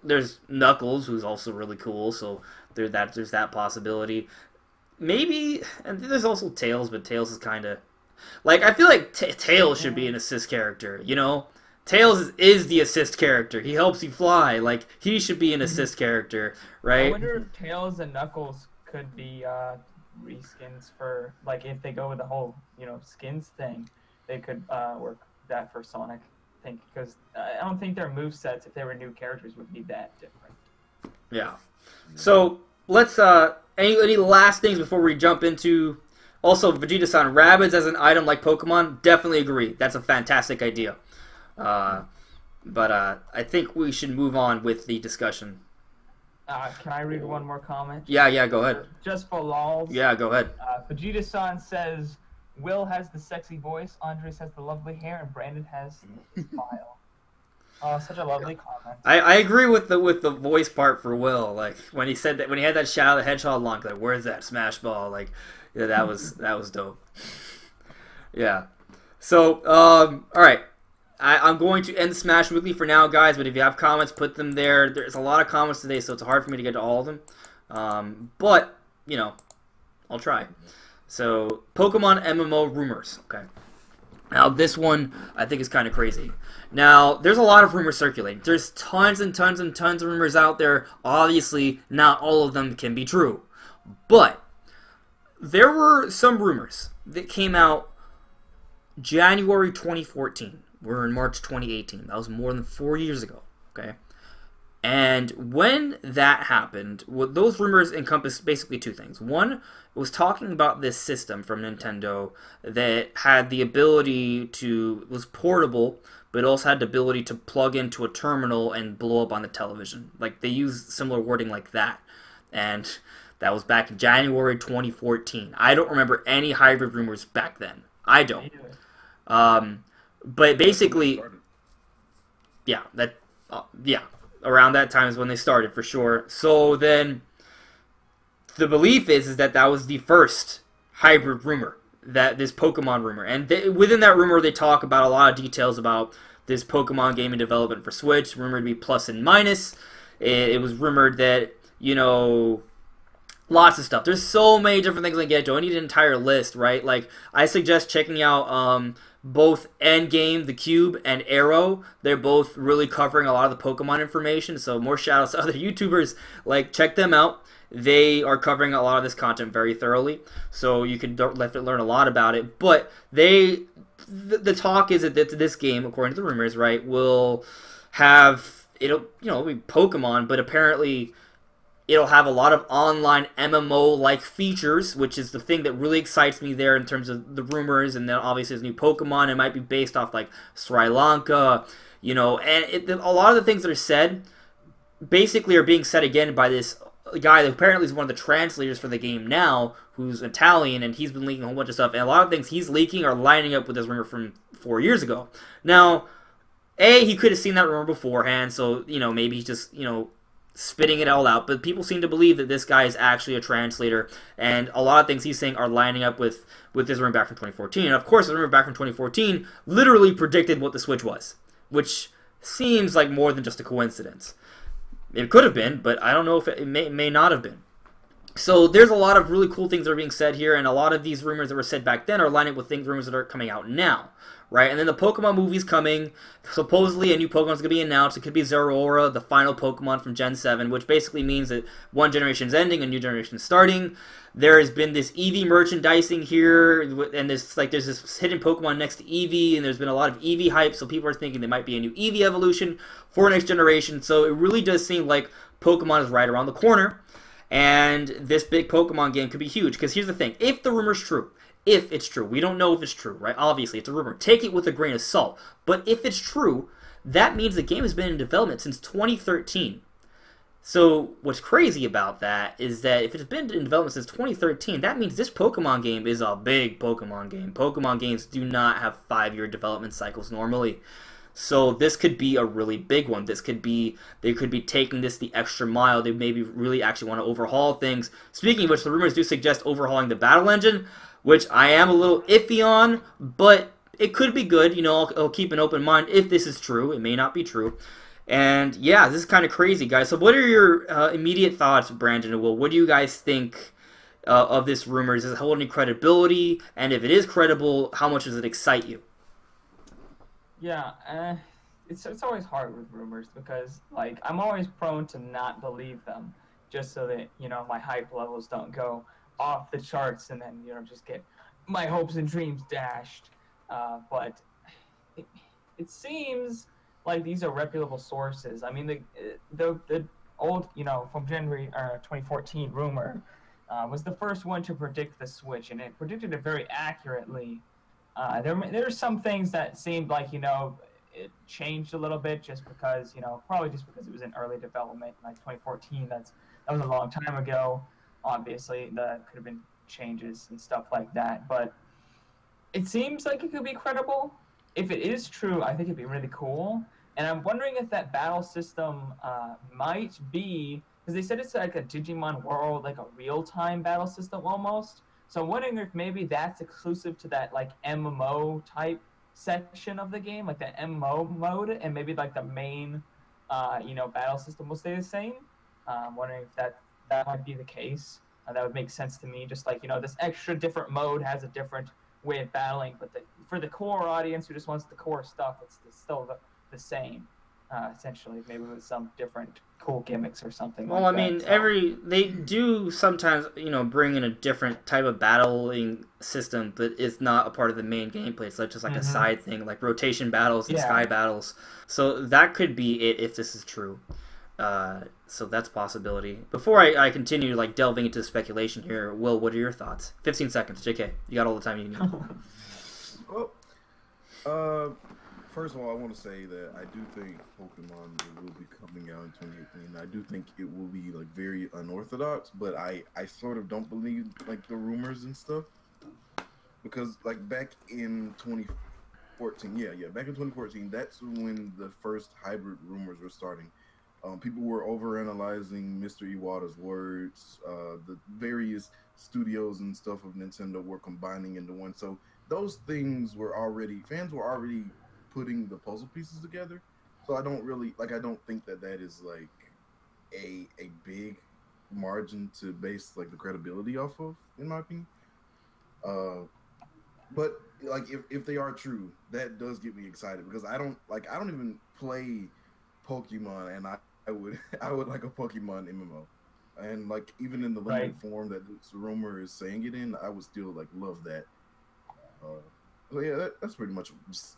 there's Knuckles, who's also really cool, so there's that possibility. Maybe, and there's also Tails, but Tails is kind of like, I feel like Tails should be an assist character. Tails is the assist character. He helps you fly. Like, he should be an assist character, right? I wonder if Tails and Knuckles could be reskins for, like, if they go with the whole skins thing, they could work that for Sonic. I think, because I don't think their movesets, if they were new characters, would be that different. Yeah. So let's any last things before we jump into. Also, Vegeta-san, Rabbids as an item like Pokemon, definitely agree. That's a fantastic idea. But I think we should move on with the discussion. Can I read one more comment? Yeah, go ahead. Just for lols. Yeah, go ahead. Vegeta-san says, Will has the sexy voice, Andres has the lovely hair, and Brandon has the smile. Oh, such a lovely comment. I agree with the voice part for Will. Like, when he said that, when he had that Shadow the Hedgehog line, like, where's that Smash Ball? Like, yeah, that was dope. Yeah. So, all right. I'm going to end Smash Weekly for now, guys, but if you have comments, put them there. There's a lot of comments today, so it's hard for me to get to all of them. But, I'll try. So, Pokemon MMO rumors. Okay. Now, this one I think is kind of crazy. Now, there's a lot of rumors circulating. There's tons and tons and tons of rumors out there. Obviously, not all of them can be true. But there were some rumors that came out January 2014. We're in March 2018. That was more than 4 years ago. Okay? And when that happened, those rumors encompassed basically two things. One, it was talking about this system from Nintendo that had the ability to, was portable, but also had the ability to plug into a terminal and blow up on the television. Like, they used similar wording like that. And that was back in January 2014. I don't remember any hybrid rumors back then. I don't. But basically, yeah, around that time is when they started, for sure. So then, the belief is that was the first hybrid rumor, that this Pokemon rumor. And within that rumor, they talk about a lot of details about this Pokemon game in development for Switch, rumored to be plus and minus. It was rumored that, lots of stuff. There's so many different things I get to. I need an entire list, right? Like, I suggest checking out both Endgame, The Cube, and Arrow. They're both really covering a lot of the Pokemon information, so more shout-outs to other YouTubers. Like, check them out. They are covering a lot of this content very thoroughly, so you can learn a lot about it. But the talk is that this game, according to the rumors, right, will have, it'll be Pokemon, but apparently it'll have a lot of online MMO-like features, which is the thing that really excites me there in terms of the rumors. And then obviously there's new Pokemon. It might be based off like Sri Lanka, and a lot of the things that are said basically are being said again by this guy that apparently is one of the translators for the game now, who's Italian, and he's been leaking a whole bunch of stuff. And a lot of things he's leaking are lining up with this rumor from 4 years ago. Now, he could have seen that rumor beforehand, so, maybe he's just, spitting it all out, but people seem to believe that this guy is actually a translator, and a lot of things he's saying are lining up with this rumor back from 2014. And of course, the rumor back from 2014 literally predicted what the Switch was, which seems like more than just a coincidence. It could have been, but I don't know if it may not have been. So there's a lot of really cool things that are being said here, and a lot of these rumors that were said back then are lining up with rumors that are coming out now. Right, and then the Pokemon movie's coming. Supposedly a new Pokemon's going to be announced. It could be Zeraora, the final Pokemon from Gen 7, which basically means that one generation's ending, a new generation's starting. There has been this Eevee merchandising here, and there's this hidden Pokemon next to Eevee, and there's been a lot of Eevee hype, so people are thinking there might be a new Eevee evolution for next generation. So it really does seem like Pokemon is right around the corner, and this big Pokemon game could be huge. Because here's the thing, if the rumor's true, if it's true. We don't know if it's true, right? Obviously, it's a rumor. Take it with a grain of salt. But if it's true, that means the game has been in development since 2013. So what's crazy about that is that if it's been in development since 2013, that means this Pokemon game is a big Pokemon game. Pokemon games do not have 5-year development cycles normally. So this could be a really big one. This could be, they could be taking this the extra mile. They maybe really actually want to overhaul things. Speaking of which, the rumors do suggest overhauling the battle engine, which I am a little iffy on, but it could be good. You know, I'll keep an open mind if this is true. It may not be true. And yeah, this is kind of crazy, guys. So what are your immediate thoughts, Brandon and Will? What do you guys think of this rumor? Does it hold any credibility? And if it is credible, how much does it excite you? Yeah, it's always hard with rumors because like I'm always prone to not believe them, just so that my hype levels don't go off the charts and then just get my hopes and dreams dashed. But it seems like these are reputable sources. I mean, the old from January 2014 rumor was the first one to predict the Switch, and it predicted it very accurately. There are some things that seemed like it changed a little bit just because probably just because it was in early development like 2014. That was a long time ago. Obviously, that could have been changes and stuff like that, but it seems like it could be credible. If it is true, I think it'd be really cool. And I'm wondering if that battle system might be, because they said it's like a Digimon World, like a real-time battle system almost. So I'm wondering if maybe that's exclusive to that like MMO type section of the game, like that MMO mode, and maybe like the main, battle system will stay the same. I'm wondering if that might be the case. That would make sense to me. Just like this extra different mode has a different way of battling, but for the core audience who just wants the core stuff, it's still the same. Essentially, maybe with some different cool gimmicks or something. Well, like I mean, that. they do sometimes, bring in a different type of battling system, but it's not a part of the main gameplay. It's like just like a side thing, like rotation battles and sky battles. So that could be it if this is true. So that's a possibility. Before I continue like delving into speculation here, Will, what are your thoughts? 15 seconds, JK. You got all the time you need. Well, first of all, I want to say that I do think Pokemon will be coming out in 2018. I do think it will be like very unorthodox, but I sort of don't believe like the rumors and stuff, because like back in 2014, back in 2014, that's when the first hybrid rumors were starting. People were overanalyzing Mr. Iwata's words. The various studios and stuff of Nintendo were combining into one. So those things were fans were already putting the puzzle pieces together. So I don't think that is like a big margin to base like the credibility off of, in my opinion. But like if they are true, that does get me excited, because I don't even play Pokemon, and I would like a Pokemon MMO, and like even in the limited form that this rumor is saying it in, I would still like love that. So yeah, that's pretty much just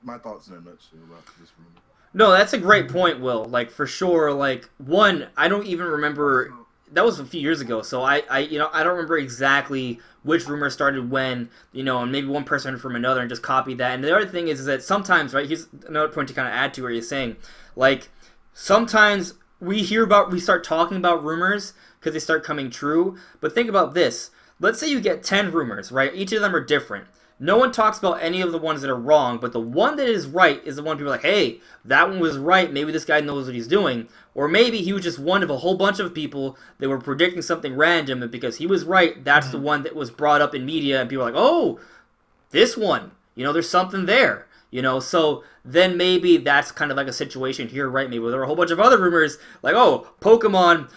my thoughts in a nutshell about this rumor. No, that's a great point, Will. Like for sure. Like one, I don't even remember. That was a few years ago, so I don't remember exactly which rumor started when, and maybe one person heard from another and just copied that. And the other thing is that sometimes, right? Here's another point to kind of add to where you're saying, like, sometimes we start talking about rumors because they start coming true. But think about this. Let's say you get 10 rumors, right? Each of them are different. No one talks about any of the ones that are wrong, but the one that is right is the one people are like, hey, that one was right. Maybe this guy knows what he's doing. Or maybe he was just one of a whole bunch of people that were predicting something random, and because he was right, that's the one that was brought up in media, and people are like, oh, this one. There's something there. So then maybe that's kind of like a situation here, right? Maybe there are a whole bunch of other rumors, like, oh, Pokemon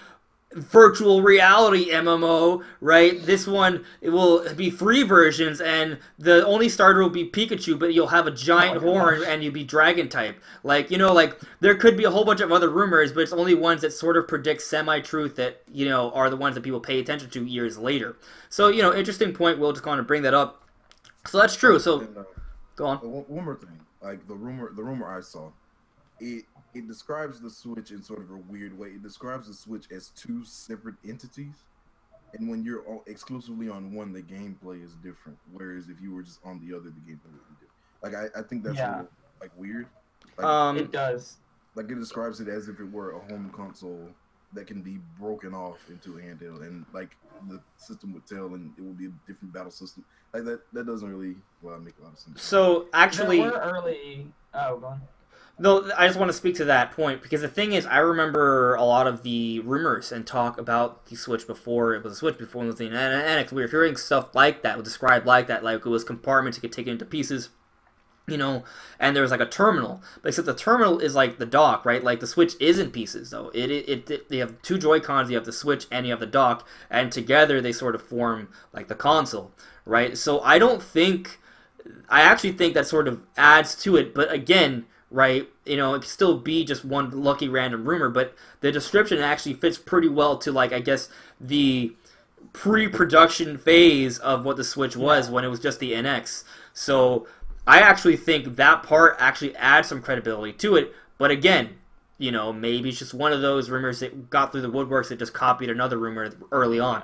virtual reality MMO, right? This one, it will be free versions, and the only starter will be Pikachu, but you'll have a giant horn and you'll be dragon type. Like, like there could be a whole bunch of other rumors, but it's only ones that sort of predict semi-truth that, are the ones that people pay attention to years later. So, interesting point. We'll just kind of bring that up. So that's true. So go on. One more thing. Like the rumor I saw, it describes the Switch in sort of a weird way. It describes the Switch as two separate entities, and when you're exclusively on one, the gameplay is different. Whereas if you were just on the other, the gameplay would be different. Like I think that's a little, like weird. Like, it does. Like it describes it as if it were a home console that can be broken off into a handheld, and like the system would tell, and it would be a different battle system. Like that doesn't really make a lot of sense. So actually, there were early. Oh, go on. No, I just want to speak to that point because the thing is, I remember a lot of the rumors and talk about the Switch before it was a Switch, before it was the NX. We were hearing stuff like that, described like that, like it was compartments you could take it into pieces, you know, and there was like a terminal. But except the terminal is like the dock, right? Like the Switch is in pieces, though. They have two Joy-Cons, you have the Switch and you have the dock, and together they sort of form like the console, right? So I actually think that sort of adds to it, but again, right, you know, it could still be just one lucky random rumor, but the description actually fits pretty well to, like, I guess, the pre-production phase of what the Switch was when it was just the NX. So I actually think that part actually adds some credibility to it, but again, you know, maybe it's just one of those rumors that got through the woodworks that just copied another rumor early on.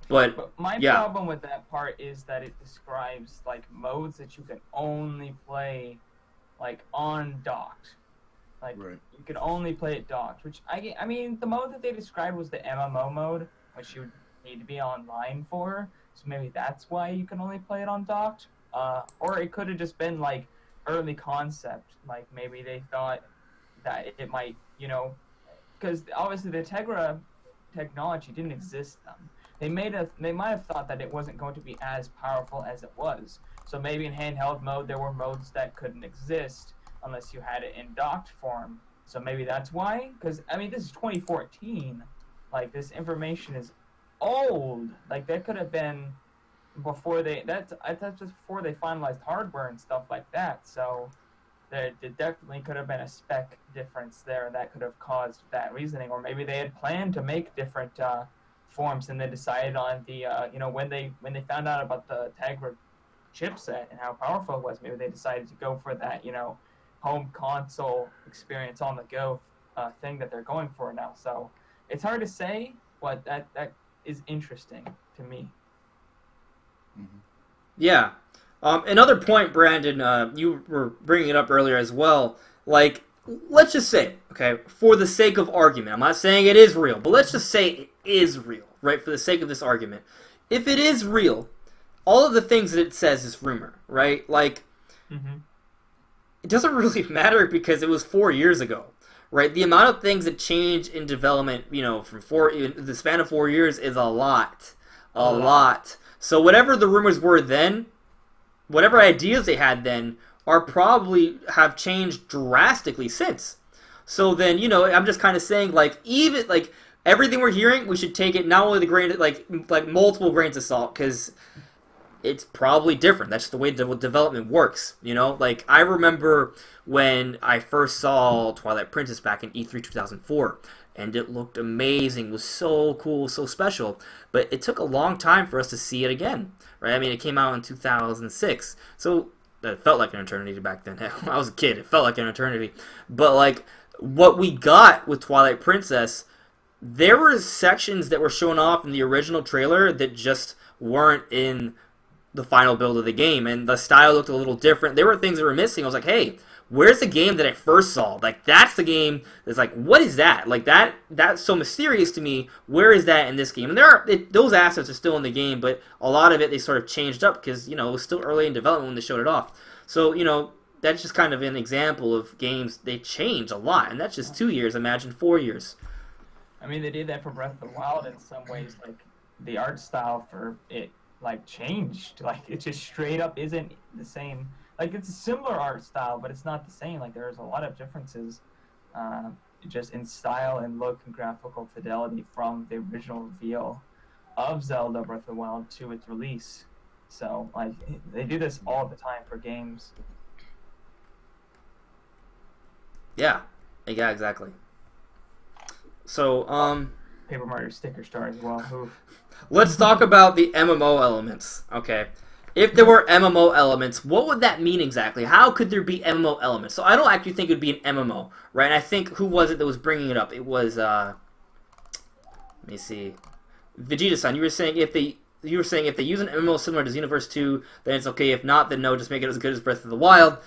But my problem with that part is that it describes, like, modes that you can only play like on docked, like you could only play it docked. Which I mean, the mode that they described was the MMO mode, which you would need to be online for. So maybe that's why you can only play it on docked. Or it could have just been like early concept. Like maybe they thought that it might, you know, because obviously the Tegra technology didn't exist then. They might have thought that it wasn't going to be as powerful as it was. So maybe in handheld mode, there were modes that couldn't exist unless you had it in docked form. So maybe that's why? Because, I mean, this is 2014. Like, this information is old. Like, that could have been before that's just before they finalized hardware and stuff like that. So there definitely could have been a spec difference there that could have caused that reasoning. Or maybe they had planned to make different forms, and they decided on the, you know, when they found out about the Tegra chipset and how powerful it was, maybe they decided to go for that, you know, home console experience on the go thing that they're going for now. So it's hard to say, but that is interesting to me. Mm-hmm. Yeah. Another point, Brandon, you were bringing it up earlier as well. Like, let's just say, okay, for the sake of argument, I'm not saying it is real, but let's just say it is real, right, for the sake of this argument. If it is real, all of the things that it says is rumor, right? Like, it doesn't really matter because it was 4 years ago, right? The amount of things that change in development, you know, from the span of 4 years is a lot. A lot. So whatever the rumors were then, whatever ideas they had then, are probably have changed drastically since. So then, you know, I'm just kind of saying, like, even, like, everything we're hearing, we should take it not only the grain, like multiple grains of salt, because it's probably different. That's the way the development works, you know? Like, I remember when I first saw Twilight Princess back in E3 2004, and it looked amazing. It was so cool, so special. But it took a long time for us to see it again, right? I mean, it came out in 2006, so it felt like an eternity back then. I was a kid. It felt like an eternity. But, like, what we got with Twilight Princess, there were sections that were shown off in the original trailer that just weren't in the final build of the game, and the style looked a little different. There were things that were missing. I was like, hey, where's the game that I first saw? Like, that's the game that's like, what is that? Like, that's so mysterious to me. Where is that in this game? And those assets are still in the game, but a lot of it they sort of changed up because, you know, it was still early in development when they showed it off. So, you know, that's just kind of an example of games, they change a lot, and that's just 2 years. Imagine 4 years. I mean, they did that for Breath of the Wild in some ways. Like, the art style for it, like, changed. Like, it just straight up isn't the same. Like, it's a similar art style, but it's not the same. Like, there's a lot of differences just in style and look and graphical fidelity from the original reveal of Zelda Breath of the Wild to its release. So, like, they do this all the time for games. Yeah, exactly. So, Paper Mario sticker star as well. Oof. Let's talk about the MMO elements. Okay. If there were MMO elements, what would that mean exactly? How could there be MMO elements? So I don't actually think it would be an MMO, right? And I think, who was it that was bringing it up? It was, let me see. Vegeta-san, you were saying if they use an MMO similar to Xenoverse 2, then it's okay. If not, then no, just make it as good as Breath of the Wild.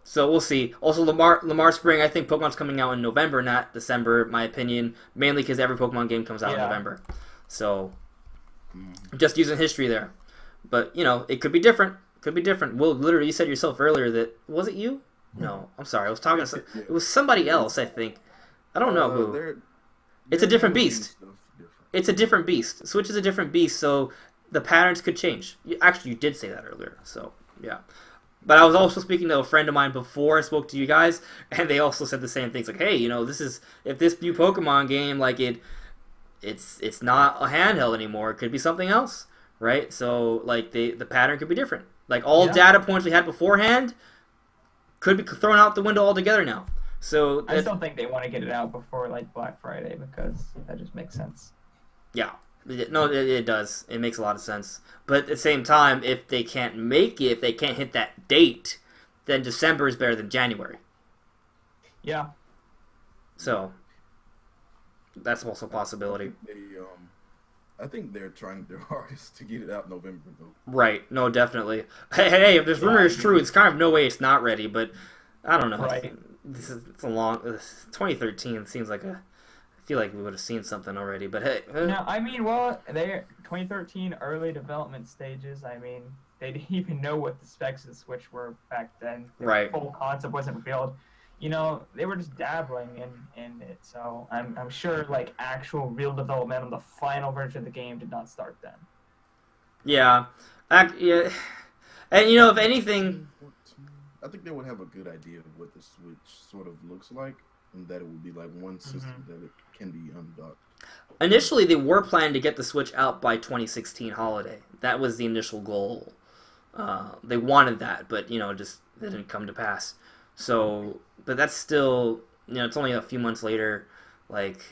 So we'll see. Also, Lamar Spring, I think Pokemon's coming out in November, not December, in my opinion. Mainly because every Pokemon game comes out in November. So, just using history there. But, you know, it could be different. Could be different. Will, literally, you said yourself earlier that... Was it you? No, I'm sorry. I was talking to... It was somebody else, I think. I don't know who. It's a different beast. It's a different beast. Switch is a different beast, so the patterns could change. Actually, you did say that earlier, so, yeah. But I was also speaking to a friend of mine before I spoke to you guys, and they also said the same things. Like, hey, you know, this is if this new Pokemon game, like it's not a handheld anymore. It could be something else, right? So like the pattern could be different. Like all data points we had beforehand could be thrown out the window altogether now. So I still think they want to get it out before like Black Friday because that just makes sense. Yeah. No, it does. It makes a lot of sense. But at the same time, if they can't make it, if they can't hit that date, then December is better than January. Yeah. So, that's also a possibility. I think they're trying their hardest to get it out in November, though. Right. No, definitely. Hey, if this rumor is true, it's kind of no way it's not ready, but I don't know. Right. It's a long... 2013 seems like a... I feel like we would have seen something already, but hey. No, I mean, well, they're 2013 early development stages. I mean, they didn't even know what the specs of the Switch were back then. Right. The full concept wasn't revealed. You know, they were just dabbling in it. So I'm sure like actual real development on the final version of the game did not start then. Yeah. Yeah. And you know, if anything, I think they would have a good idea of what the Switch sort of looks like. And that it would be like one system that it can be undocked. Initially, they were planning to get the Switch out by 2016 holiday. That was the initial goal. They wanted that, but you know, just it didn't come to pass. So, but that's still, you know, it's only a few months later. Like,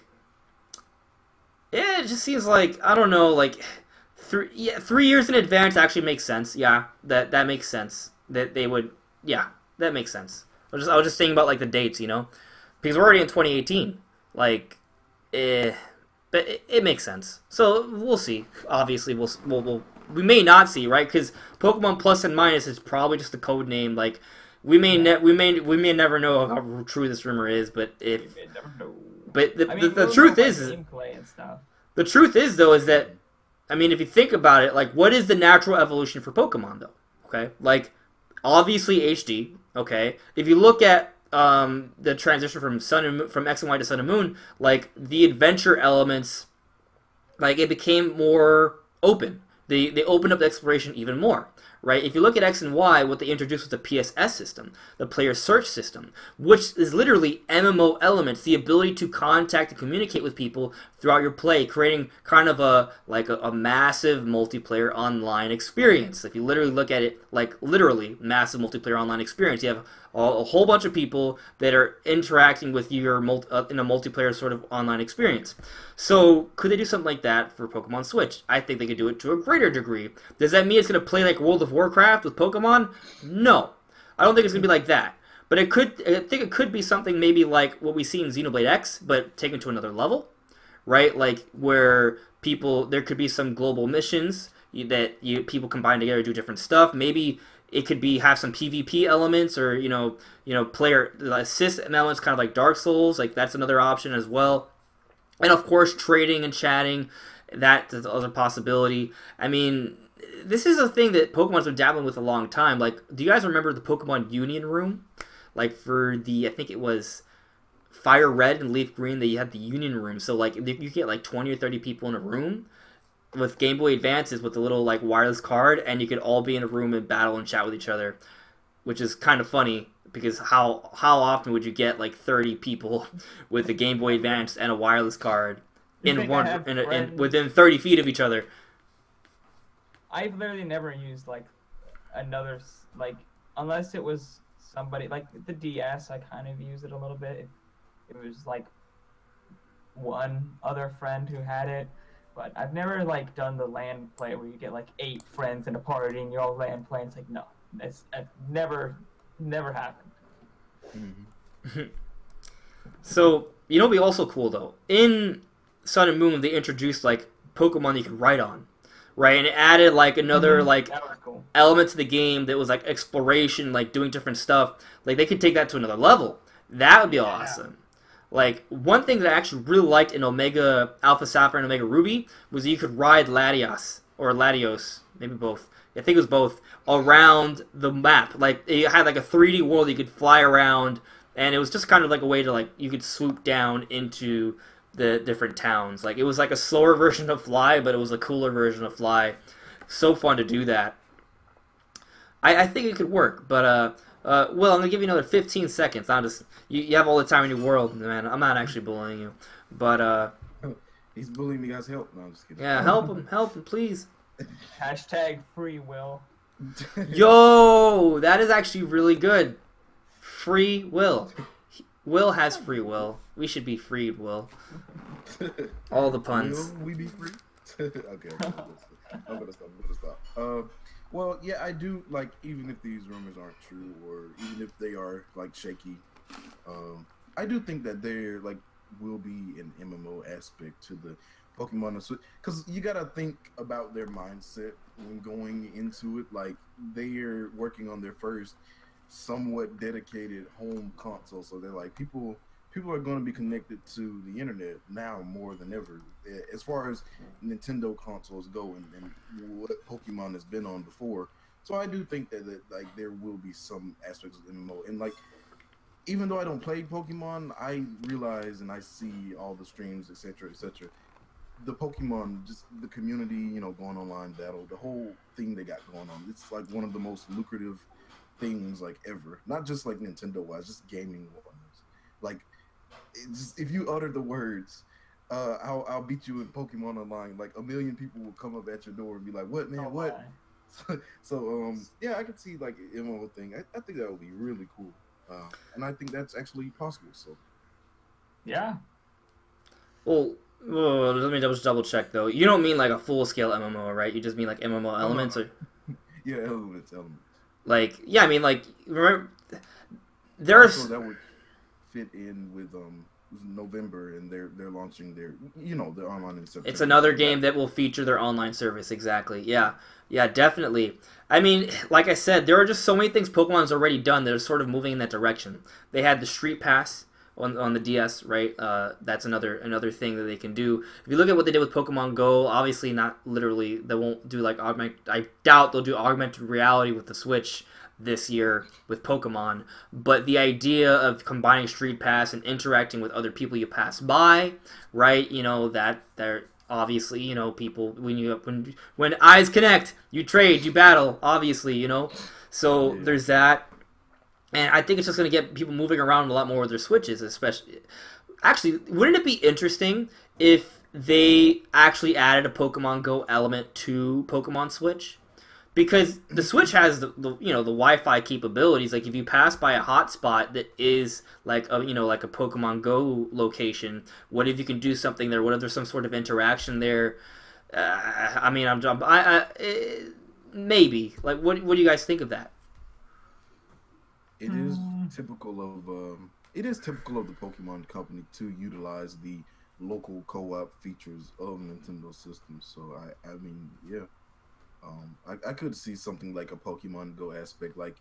yeah, it just seems like I don't know, like 3 years in advance actually makes sense. Yeah, that makes sense. That they would, yeah, that makes sense. I was just thinking about like the dates, you know. Because we're already in 2018, like, but it makes sense. So we'll see. Obviously, we may not see, right? Because Pokemon Plus and Minus is probably just a code name. Like, we may never know how true this rumor is. But if, but the truth is, the truth is though is that, I mean, if you think about it, like, what is the natural evolution for Pokemon though? Okay, like, obviously HD. Okay, if you look at the transition from X and Y to Sun and Moon, like the adventure elements, like it became more open. They opened up the exploration even more, right? If you look at X and Y, what they introduced was the PSS system, the player search system, which is literally MMO elements, the ability to contact and communicate with people throughout your play, creating kind of a massive multiplayer online experience. If you literally look at it, like literally massive multiplayer online experience, you have a whole bunch of people that are interacting with you in a multiplayer sort of online experience. So, could they do something like that for Pokemon Switch? I think they could do it to a greater degree. Does that mean it's going to play like World of Warcraft with Pokemon? No. I don't think it's going to be like that. But I think it could be something maybe like what we see in Xenoblade X, but taken to another level, right? Like, where there could be some global missions that people combine together to do different stuff. Maybe it could have some PvP elements, or player assist elements, kind of like Dark Souls. Like that's another option as well. And of course, trading and chatting, that's the other possibility. I mean, this is a thing that Pokemon's been dabbling with a long time. Like, do you guys remember the Pokemon Union Room? Like for I think it was Fire Red and Leaf Green, that you had the Union Room. So like you get like 20 or 30 people in a room with Game Boy Advances with the little like wireless card, and you could all be in a room and battle and chat with each other, which is kind of funny because how often would you get like 30 people with a Game Boy Advance and a wireless card within 30 feet of each other? I've literally never used like another unless it was somebody like the DS. I kind of used it a little bit. It was like one other friend who had it. But I've never like done the LAN play where you get like 8 friends in a party and you're all LAN playing. It's like no, it's never happened. Mm-hmm. So you know, it'd be also cool though. In Sun and Moon, they introduced like Pokemon you could ride on, right? And it added like another like That was cool. element to the game that was like exploration, like doing different stuff. Like they could take that to another level. That would be awesome. Like one thing that I actually really liked in Omega Alpha Sapphire and Omega Ruby was that you could ride Latios or Latios, maybe both. I think it was both around the map. Like it had like a 3D world you could fly around, and it was just kind of like a way to like you could swoop down into the different towns. Like it was like a slower version of Fly, but it was a cooler version of Fly. So fun to do that. I think it could work, but Will, I'm gonna give you another 15 seconds. I'm just you have all the time in your world, man. I'm not actually bullying you, but He's bullying me, guys. Help! No, I'm just kidding. yeah, help him, please. Hashtag free will. Yo, that is actually really good. Free will. Will has free will. We should be freed, Will. All the puns. Will we be free? Okay, I'm gonna stop. Well, yeah, I do like even if these rumors aren't true or even if they are like shaky, I do think that there like will be an MMO aspect to the Pokemon on Switch because you gotta think about their mindset when going into it. Like they are working on their first somewhat dedicated home console, so they're like people are going to be connected to the internet now more than ever as far as Nintendo consoles go and what Pokemon has been on before. So I do think that like there will be some aspects of MMO, and like even though I don't play Pokemon, I realize and I see all the streams, etc., etc. The Pokemon, just the community, you know, going online battle, the whole thing they got going on. It's like one of the most lucrative things like ever. Not just like Nintendo wise, just gaming wise. Like, just, if you utter the words, I'll beat you in Pokemon Online. Like 1 million people will come up at your door and be like, "What, man? What?" So yeah, I could see like an MMO thing. I think that would be really cool, and I think that's actually possible. So yeah. Well, let me just double check though. You don't mean like a full scale MMO, right? You just mean like MMO elements, or yeah, elements. Like yeah, I mean like remember there's that would fit in with November, and they're launching their their online in September. It's another game that will feature their online service. Exactly. Yeah, definitely. I mean, like I said, there are just so many things Pokemon's already done that are sort of moving in that direction. They had the Street Pass on the DS, right? That's another thing that they can do. If you look at what they did with Pokemon Go, obviously not literally. They won't do like I doubt they'll do augmented reality with the Switch this year with Pokemon, but the idea of combining Street Pass and interacting with other people you pass by, right? You know that they're obviously people when eyes connect, you trade, you battle, obviously, So there's that, and I think it's just gonna get people moving around a lot more with their Switches, especially. Actually, wouldn't it be interesting if they actually added a Pokemon Go element to Pokemon Switch? Because the Switch has the Wi-Fi capabilities. Like if you pass by a hotspot that is like a like a Pokemon Go location, what if you can do something there? What if there's some sort of interaction there? I mean, maybe. Like, what do you guys think of that? It is typical of the Pokemon company to utilize the local co-op features of Nintendo systems. So I mean, yeah. I could see something like a Pokemon Go aspect, like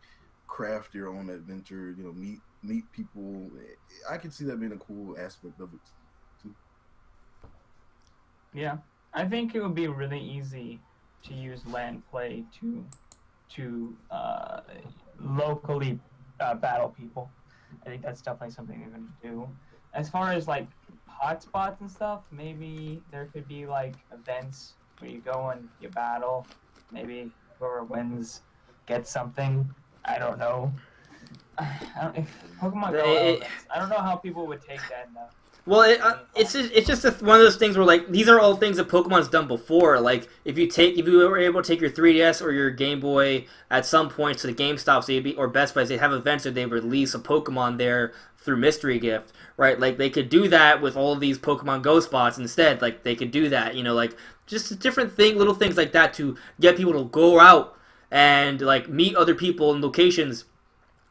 craft your own adventure, meet people. I could see that being a cool aspect of it too. Yeah, I think it would be really easy to use LAN play to locally battle people. I think that's definitely something they're going to do. As far as like hotspots and stuff, maybe there could be like events where you go and you battle. Maybe whoever wins gets something. I don't know. Pokemon Go. I don't know how people would take that. Well, it's just one of those things where like these are all things that Pokemon's done before. Like if you were able to take your 3DS or your Game Boy at some point to the GameStops or Best Buys, they have events where they release a Pokemon there through Mystery Gift, right? Like they could do that with all of these Pokemon Go spots instead. Like they could do that, like just a different little things like that to get people to go out and like meet other people in locations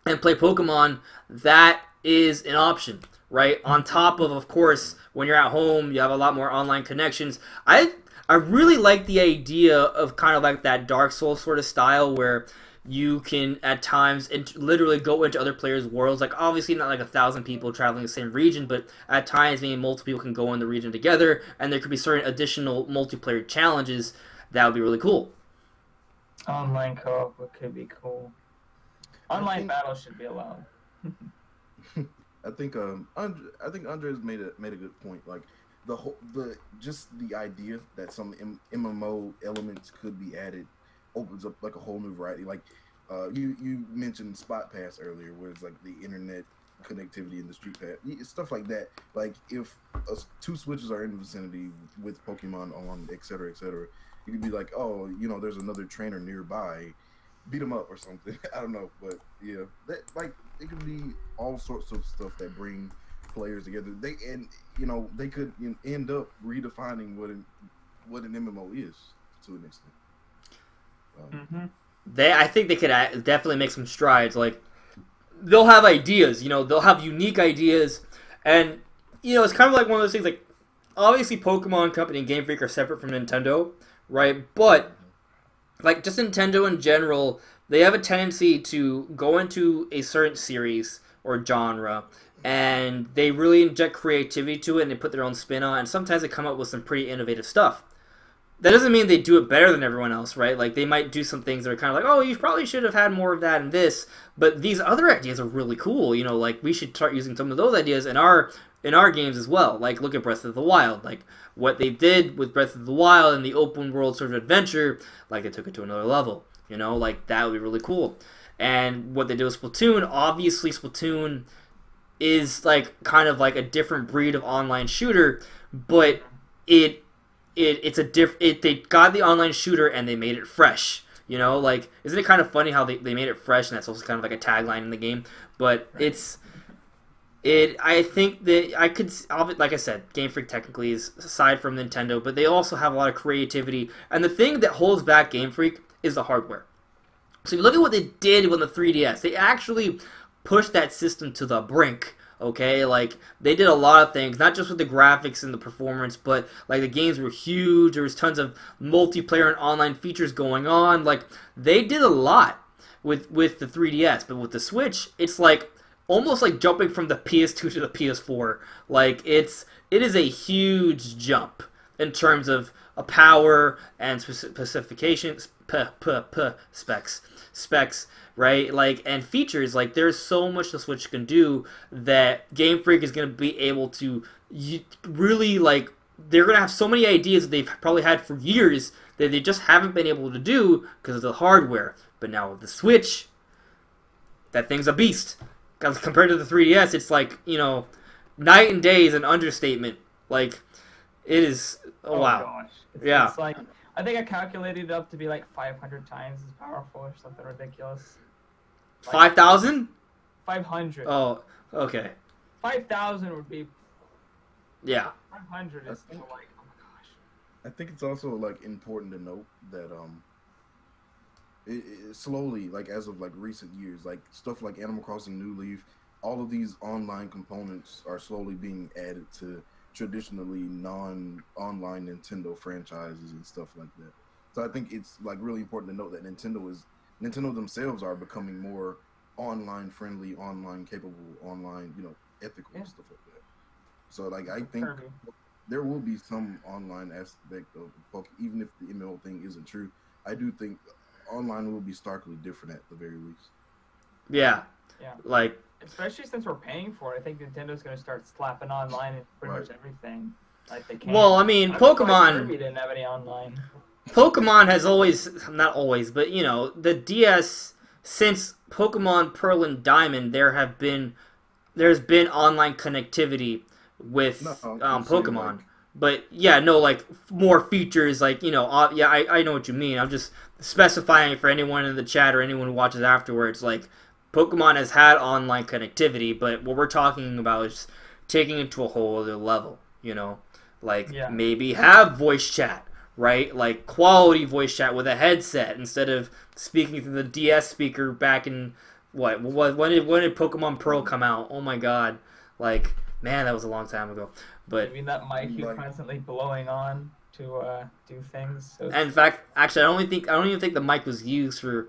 and play Pokemon. That is an option, right? On top of course, when you're at home, you have a lot more online connections. I really like the idea of kind of like that Dark Souls sort of style where you can at times literally go into other players' worlds. Like obviously not like 1,000 people traveling the same region, but at times maybe multiple people can go in the region together, and there could be certain additional multiplayer challenges that would be really cool. Online co-op could be cool. Online battles should be allowed. I think Andres made a good point. Like just the idea that some MMO elements could be added opens up like a whole new variety. Like you mentioned Spot Pass earlier, where it's like the internet connectivity in the Street Pass, stuff like that. Like if two switches are in the vicinity with Pokemon on, etc., etc., you could be like, oh, you know, there's another trainer nearby, beat them up or something. I don't know, but yeah, it could be all sorts of stuff that bring players together. They could end up redefining what an MMO is to an extent. I think they could definitely make some strides. Like they'll have ideas, they'll have unique ideas, and it's kind of like one of those things. Like obviously, Pokemon Company and Game Freak are separate from Nintendo, right? But like just Nintendo in general, they have a tendency to go into a certain series or genre, and they really inject creativity to it, and they put their own spin on it, and sometimes they come up with some pretty innovative stuff. That doesn't mean they do it better than everyone else, right? Like, they might do some things that are kind of like, oh, you probably should have had more of that and this, but these other ideas are really cool, like, we should start using some of those ideas in our games as well. Like, look at Breath of the Wild. Like, what they did with Breath of the Wild and the open world sort of adventure, like, they took it to another level, like, that would be really cool. And what they did with Splatoon, obviously Splatoon is, like, kind of like a different breed of online shooter, but they got the online shooter and they made it fresh. Like, isn't it kind of funny how they made it fresh, and that's also kind of like a tagline in the game? But I think that I could, like I said, Game Freak technically is aside from Nintendo, but they also have a lot of creativity. And the thing that holds back Game Freak is the hardware. So if you look at what they did with the 3DS, they actually pushed that system to the brink. Okay, like, they did a lot of things, not just with the graphics and the performance, but, like, the games were huge, there was tons of multiplayer and online features going on, like, they did a lot with the 3DS, but with the Switch, it's, like, almost like jumping from the PS2 to the PS4, like, it is a huge jump in terms of a power and specifications, specs, right? Like, and features. Like, there's so much the Switch can do that Game Freak is going to be able to really, like, they're going to have so many ideas that they've probably had for years that they just haven't been able to do because of the hardware. But now with the Switch, that thing's a beast. Because compared to the 3DS, it's like, night and day is an understatement. Like, it is, wow. Gosh. Yeah. It's like, I think I calculated it up to be like 500 times as powerful or something ridiculous. 5,000? 500. Oh, okay. 5,000 would be. Yeah. 500 is like, oh my gosh. I think it's also like important to note that it slowly, like as of like recent years, like stuff like Animal Crossing New Leaf, all of these online components are slowly being added to traditionally non-online Nintendo franchises and stuff like that. So I think it's like really important to note that Nintendo themselves are becoming more online friendly, online capable, online, ethical and stuff like that. So like I think there will be some online aspect of Pokemon, even if the MMO thing isn't true. I do think online will be starkly different at the very least. Yeah. Like, especially since we're paying for it, I think Nintendo's going to start slapping online in pretty much everything. Like they can. Well, I mean, Pokemon. Kirby didn't have any online. Pokemon has always, not always, but the DS, since Pokemon Pearl and Diamond, there's been online connectivity with Pokemon. But yeah, no, like more features, like I know what you mean. I'm just specifying for anyone in the chat or anyone who watches afterwards, like. Pokemon has had online connectivity, but what we're talking about is taking it to a whole other level, Like, maybe have voice chat, right? Like, quality voice chat with a headset instead of speaking through the DS speaker back in, when did Pokemon Pearl come out? Oh my god. Like, Man, that was a long time ago. But I mean, that mic you're constantly blowing on to do things. So and in fact, actually, I don't even think the mic was used for.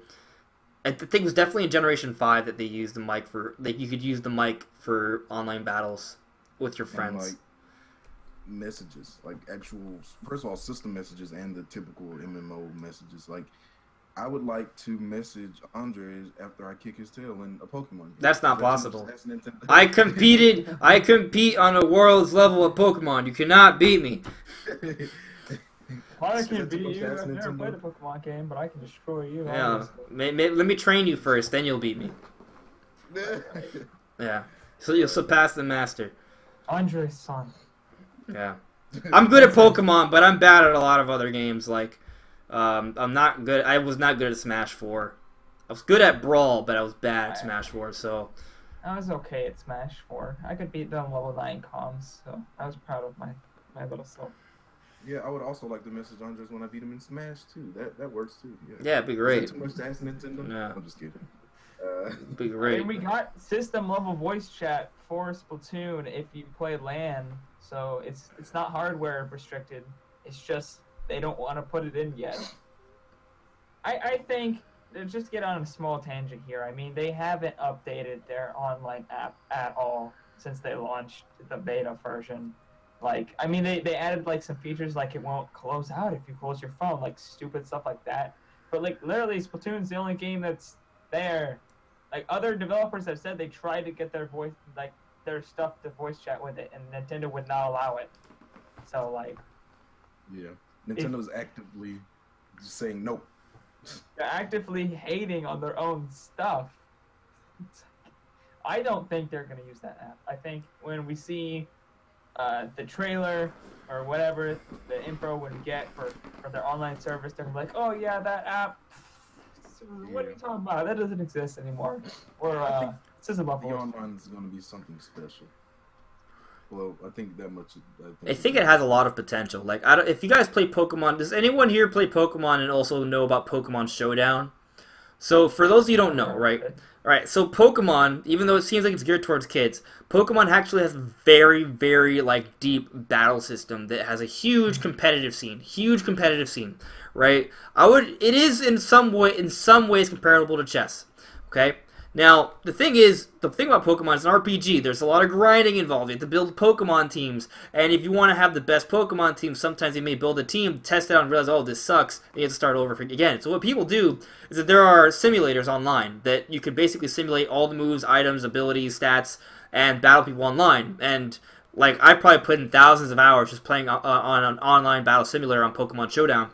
I think it was definitely in Generation 5 that they used the mic for. Like you could use the mic for online battles with your friends. And, like, messages, like actual, first of all, system messages and the typical MMO messages. Like, I would like to message Andres after I kick his tail in a Pokemon game. That's not possible. I compete on a world's level of Pokemon. You cannot beat me. I can't beat you. I've never played a Pokemon game, but I can destroy you. Yeah, let me train you first, then you'll beat me. Yeah, so you'll surpass the master. Andre's son. Yeah, I'm good at Pokemon, but I'm bad at a lot of other games. Like, I'm not good. I was not good at Smash 4. I was good at Brawl, but I was bad at Smash 4. So I was okay at Smash 4. I could beat them level 9 comms, so I was proud of my little self. Yeah, I would also like to message Andres when I beat him in Smash too. That works too. Yeah, it'd be great. Is that too much to ask Nintendo? Yeah. I'm just kidding. It'd be great. And we got system level voice chat for Splatoon if you play LAN, so it's not hardware restricted. It's just they don't want to put it in yet. I think, just get on a small tangent here. I mean, they haven't updated their online app at all since they launched the beta version. Like, I mean, they added, like, some features, like it won't close out if you close your phone, like, stupid stuff like that. But, like, literally, Splatoon's the only game that's there. Like, other developers have said they tried to get their voice, like, their stuff to voice chat with it, and Nintendo would not allow it. So, like... Yeah. Nintendo's actively just saying no. They're actively hating on their own stuff. I don't think they're going to use that app. I think when we see... the trailer or whatever the info would get for their online service, they're gonna be like, oh yeah, that app, what are you talking about? That doesn't exist anymore. Or this isn't The Buffalo. online is going to be something special. Well, I think that much. I think it has a lot of potential. Like, if you guys play Pokemon, does anyone here play Pokemon and also know about Pokemon Showdown? So for those of you who don't know, right? Alright, so Pokemon, even though it seems like it's geared towards kids, Pokemon actually has a very, very, like, deep battle system that has a huge competitive scene. Right? It is in some ways comparable to chess. Okay? Now, the thing about Pokemon is an RPG. There's a lot of grinding involved. You have to build Pokemon teams. And if you want to have the best Pokemon team, sometimes you may build a team, test it out, and realize, oh, this sucks, and you have to start over again. So what people do is that there are simulators online that you can basically simulate all the moves, items, abilities, stats, and battle people online. And, like, I probably put in thousands of hours just playing on an online battle simulator on Pokemon Showdown.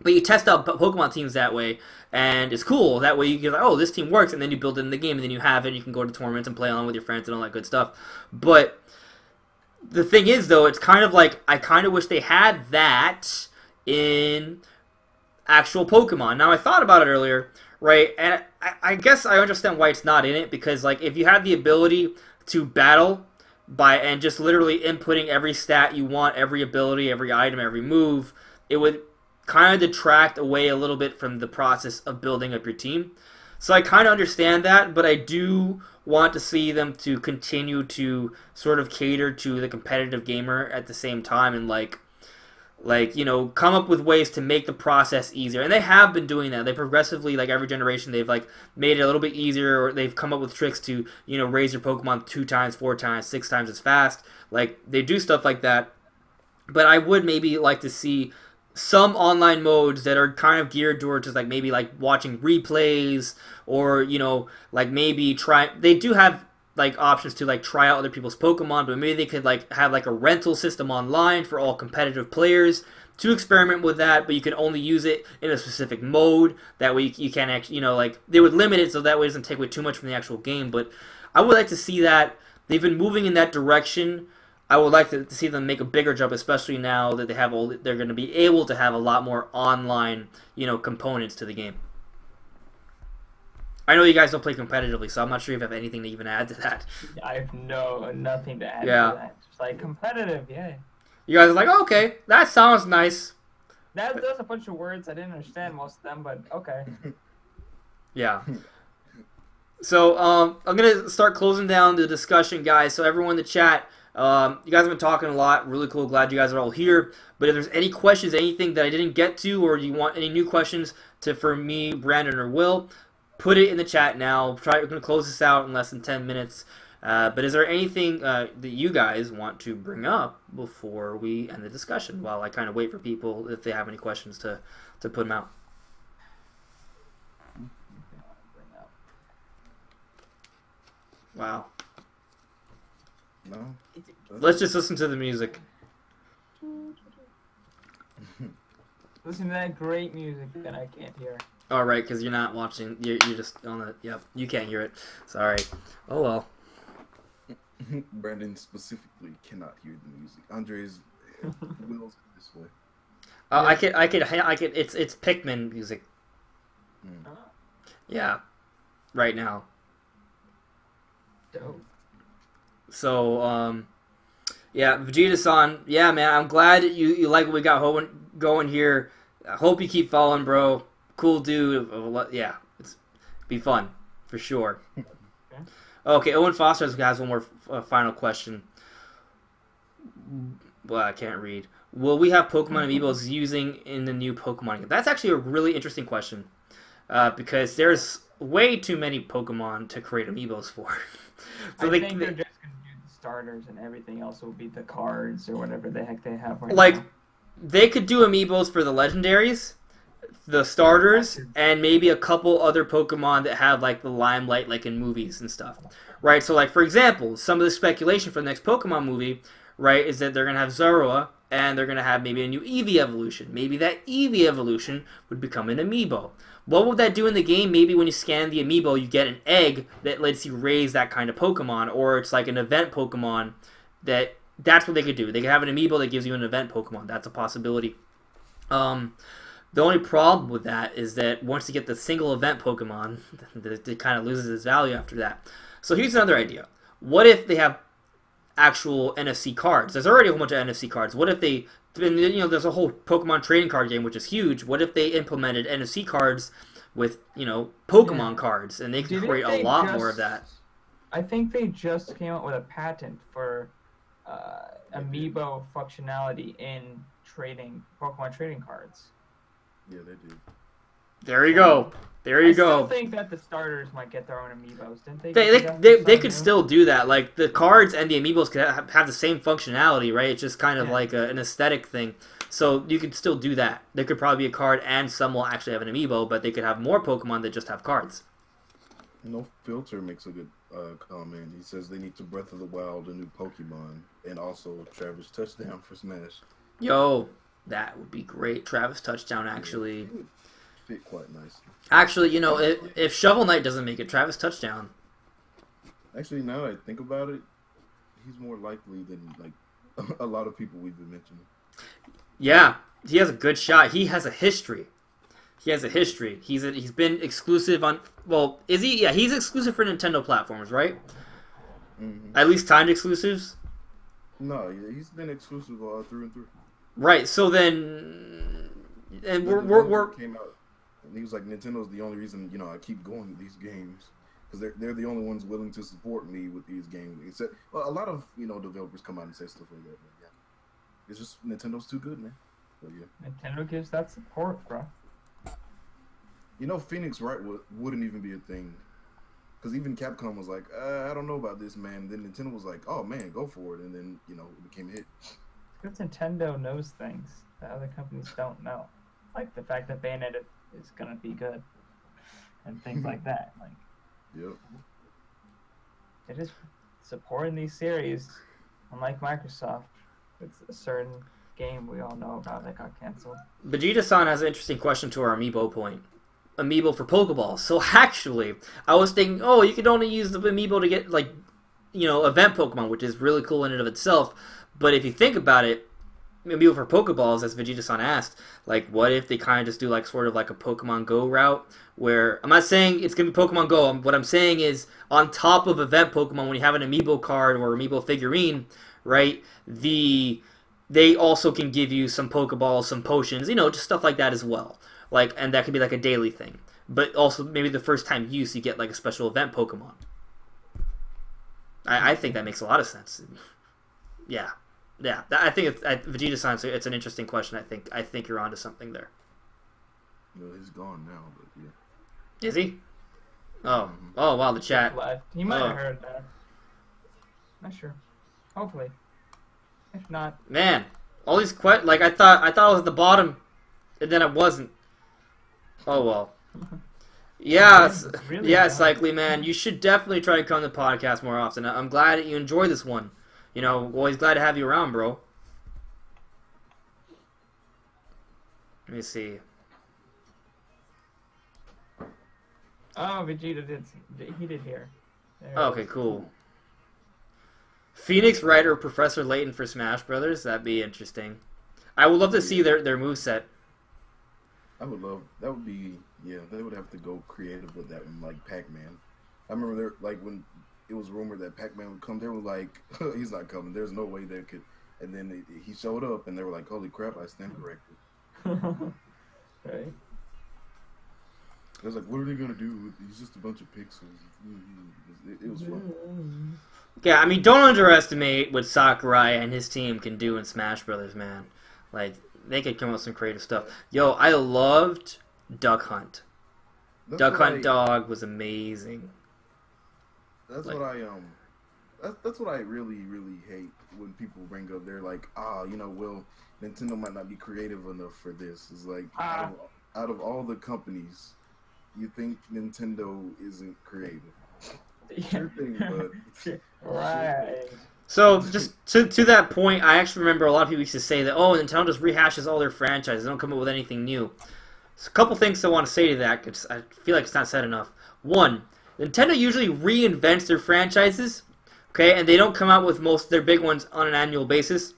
But you test out Pokemon teams that way, and it's cool. That way you get like, oh, this team works, and then you build it in the game, and then you have it, and you can go to tournaments and play along with your friends and all that good stuff. But the thing is, though, it's kind of like, I kind of wish they had that in actual Pokemon. Now, I thought about it earlier, right, and I guess I understand why it's not in it, because, like, if you had the ability to battle and just literally inputting every stat you want, every ability, every item, every move, it would kind of detract away a little bit from the process of building up your team. So I kind of understand that, but I do want to see them to continue to sort of cater to the competitive gamer at the same time, and like you know, come up with ways to make the process easier. And they have been doing that. They progressively, like every generation, they've like made it a little bit easier, or they've come up with tricks to, you know, raise your Pokemon 2 times, 4 times, 6 times as fast. Like, they do stuff like that. But I would maybe like to see some online modes that are kind of geared towards just like maybe like watching replays, or, you know, like maybe they do have like options to like try out other people's Pokemon, but maybe they could like have like a rental system online for all competitive players to experiment with that, but you can only use it in a specific mode. That way you can't actually, you know, like they would limit it so that way it doesn't take away too much from the actual game. But I would like to see that. They've been moving in that direction. I would like to see them make a bigger jump, especially now that they're going to be able to have a lot more online, you know, components to the game. I know you guys don't play competitively, so I'm not sure if you have anything to even add to that. I have nothing to add to that. Just like competitive, yeah. You guys are like, oh, okay, that sounds nice. That's a bunch of words. I didn't understand most of them, but okay. Yeah. So I'm going to start closing down the discussion, guys. So everyone in the chat, You guys have been talking a lot. Really cool. Glad you guys are all here. But if there's any questions, anything that I didn't get to, or you want any new questions for me, Brandon, or Will, put it in the chat now. We're going to close this out in less than 10 minutes. But is there anything that you guys want to bring up before we end the discussion while I kind of wait for people if they have any questions to put them out? Wow. No. Let's just listen to the music. Listen to that great music that I can't hear. All right, because you're not watching. You're just on the. Yep, you can't hear it. Sorry. Oh well. Brandon specifically cannot hear the music. Andre's Will's this way. I could. It's Pikmin music. Yeah, right now. Dope. So, yeah, Vegeta-san, yeah, man, I'm glad you like what we got going here. I hope you keep following, bro. Cool dude. Yeah, it's be fun, for sure. Okay, Owen Foster has one more final question. Well, I can't read. Will we have Pokemon Amiibos using in the new Pokemon game? That's actually a really interesting question. Because there's way too many Pokemon to create Amiibos for. So I think they're just going to do the starters and everything else will be the cards or whatever the heck they have right now. They could do Amiibos for the legendaries, the starters, and maybe a couple other Pokemon that have like the limelight like in movies and stuff. Right? So like for example, some of the speculation for the next Pokemon movie, right, is that they're going to have Zorua and they're going to have maybe a new Eevee evolution. Maybe that Eevee evolution would become an Amiibo. What would that do in the game? Maybe when you scan the Amiibo, you get an egg that lets you raise that kind of Pokemon, or it's like an event Pokemon. That's what they could do. They could have an Amiibo that gives you an event Pokemon. That's a possibility. The only problem with that is that once you get the single event Pokemon, it kind of loses its value after that. So here's another idea. What if they have actual NFC cards? There's already a whole bunch of NFC cards. What if they... there's a whole Pokemon trading card game, which is huge. What if they implemented NFC cards with, Pokemon cards, and they could create a lot more of that? I think they just came out with a patent for Amiibo functionality in Pokemon trading cards. Yeah, they do. There you go. There you go. I still think that the starters might get their own Amiibos, didn't they? They could still do that. Like, the cards and the Amiibos could have the same functionality, right? It's just kind of like an aesthetic thing. So you could still do that. There could probably be a card and some will actually have an Amiibo, but they could have more Pokemon that just have cards. No Filter makes a good comment. He says they need to Breath of the Wild a new Pokemon and also Travis Touchdown for Smash. Yo, that would be great. Travis Touchdown actually... Yeah, fit quite nice. Actually, if Shovel Knight doesn't make it, Travis Touchdown. Actually, now that I think about it, he's more likely than like a lot of people we've been mentioning. Yeah, he has a good shot. He has a history. He's been exclusive on... Well, is he? Yeah, he's exclusive for Nintendo platforms, right? Mm-hmm. At least timed exclusives? No, he's been exclusive through and through. Right, so then... And we're came out, and he was like, Nintendo's the only reason, I keep going with these games. Because they're the only ones willing to support me with these games. Except, well, a lot of, developers come out and say stuff like that. But yeah. It's just, Nintendo's too good, man. So, yeah. Nintendo gives that support, bro. Phoenix Wright wouldn't even be a thing. Because even Capcom was like, I don't know about this, man. Then Nintendo was like, oh, man, go for it. And then, it became a hit. Because Nintendo knows things that other companies don't know. Like the fact that Bayonetta is going to be good. And things like that. Like, yep. It is supporting these series, unlike Microsoft. It's a certain game we all know about that got canceled. Vegeta-san has an interesting question to our Amiibo point. Amiibo for Pokeballs. So actually, I was thinking, you could only use the Amiibo to get, event Pokemon, which is really cool in and of itself. But if you think about it, Amiibo for Pokeballs, as Vegeta-san asked, what if they kind of just do, sort of like a Pokemon Go route, where, I'm not saying it's going to be Pokemon Go, what I'm saying is, on top of event Pokemon, when you have an Amiibo card or Amiibo figurine, right, they also can give you some Pokeballs, some potions, just stuff like that as well. And that could be a daily thing. But also, maybe the first time use, you get a special event Pokemon. I think that makes a lot of sense. Yeah, yeah. I think it's Vegeta Science. It's an interesting question. I think you're onto something there. No, he's gone now, but yeah. Is he? Oh, oh wow, the chat. Left. He might have heard that. Not sure. Hopefully. If not, Man, all these like I thought it was at the bottom, and then it wasn't. Oh well. Yeah, really yeah, bad. Cycly man, you should definitely try to come to the podcast more often. I'm glad that you enjoy this one. You know, always glad to have you around, bro. Let me see. Oh, Vegeta did. He did hear. There Oh, okay, cool. Phoenix Writer Professor Layton for Smash Brothers. That'd be interesting. I would love to see their moveset. I would love that. Would be They would have to go creative with that one, like Pac-Man. I remember there, like when it was rumored that Pac-Man would come, they were like, "He's not coming. There's no way they could." And then he showed up, and they were like, "Holy crap! I stand corrected." Right. I was like, "What are they gonna do? He's just a bunch of pixels." It was fun. Yeah, I mean, don't underestimate what Sakurai and his team can do in Smash Brothers, man. Like, they could come up with some creative stuff. Yo, I loved Duck Hunt. Duck Hunt Dog was amazing. That's what I really hate when people bring up. They're like, well, Nintendo might not be creative enough for this. It's like out of all the companies, you think Nintendo isn't creative? Sure thing, but right. So, just to that point, I actually remember a lot of people used to say that, oh, Nintendo just rehashes all their franchises. They don't come up with anything new. So, a couple things I want to say to that, because I feel like it's not said enough. One, Nintendo usually reinvents their franchises, okay, and they don't come out with most of their big ones on an annual basis.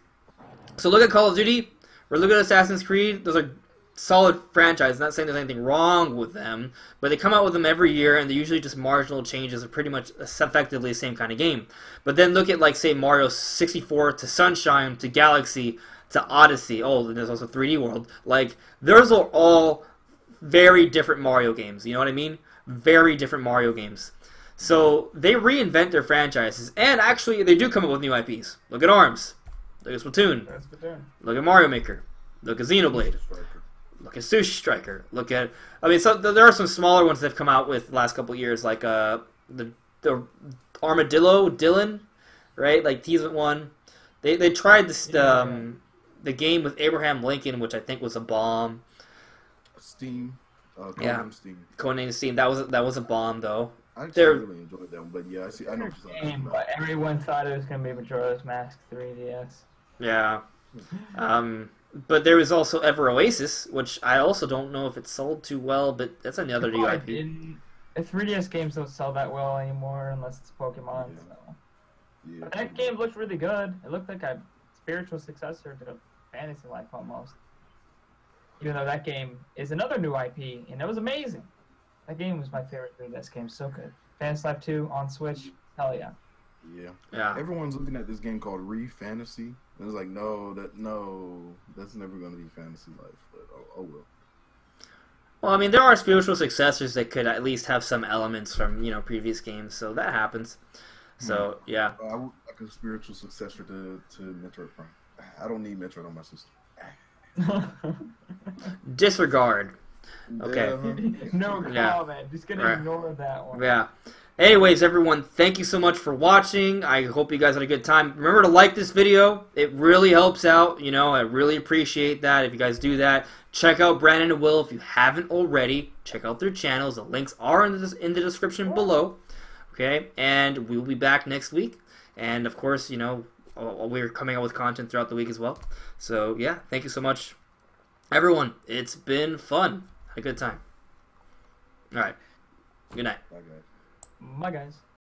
So, look at Call of Duty, or look at Assassin's Creed. Those are solid franchises. Not saying there's anything wrong with them, but they come out with them every year, and they're usually just marginal changes of pretty much effectively the same kind of game. But then look at, like, say, Mario 64 to Sunshine to Galaxy to Odyssey. Oh, and there's also 3D World. Like, those are all very different Mario games. You know what I mean? Very different Mario games. So they reinvent their franchises, and actually they do come up with new IPs. Look at ARMS. Look at Splatoon. Look at Mario Maker. Look at Xenoblade. Look at Sushi Striker. Look at, I mean, so there are some smaller ones that have come out with the last couple of years, like the Armadillo Dylan, right? Like he's one. They tried this the game with Abraham Lincoln, which I think was a bomb. Steam. Yeah. Steam. Codename Steam. That was a bomb though. I actually really enjoyed that one, but yeah, I know what you're talking about. But everyone thought it was gonna be Majora's Mask 3DS. Yeah. But there was also Ever Oasis, which I also don't know if it sold too well, but that's another new IP. The 3DS games don't sell that well anymore unless it's Pokemon. Yeah. So. Yeah. But that game looked really good. It looked like a spiritual successor to Fantasy Life almost. Even though that game is another new IP, and it was amazing. That game was my favorite 3DS game. So good. Fantasy Life 2 on Switch. Hell yeah. Yeah. Everyone's looking at this game called Fantasy. And it's like, no, that's never going to be Fantasy Life. But oh well. Well, I mean, there are spiritual successors that could at least have some elements from previous games, so that happens. So yeah. I would like a spiritual successor to Metroid Prime. I don't need Metroid on my system. Disregard. Okay. No comment. Yeah. Just gonna ignore that one. Yeah. Anyways, everyone, thank you so much for watching. I hope you guys had a good time. Remember to like this video. It really helps out. I really appreciate that if you guys do that. Check out Brandon and Will if you haven't already. Check out their channels. The links are in the description below. Okay? And we will be back next week. And, of course, we're coming out with content throughout the week as well. So, yeah, thank you so much. Everyone, it's been fun. Had a good time. All right. Good night. Bye, guys. Bye, guys.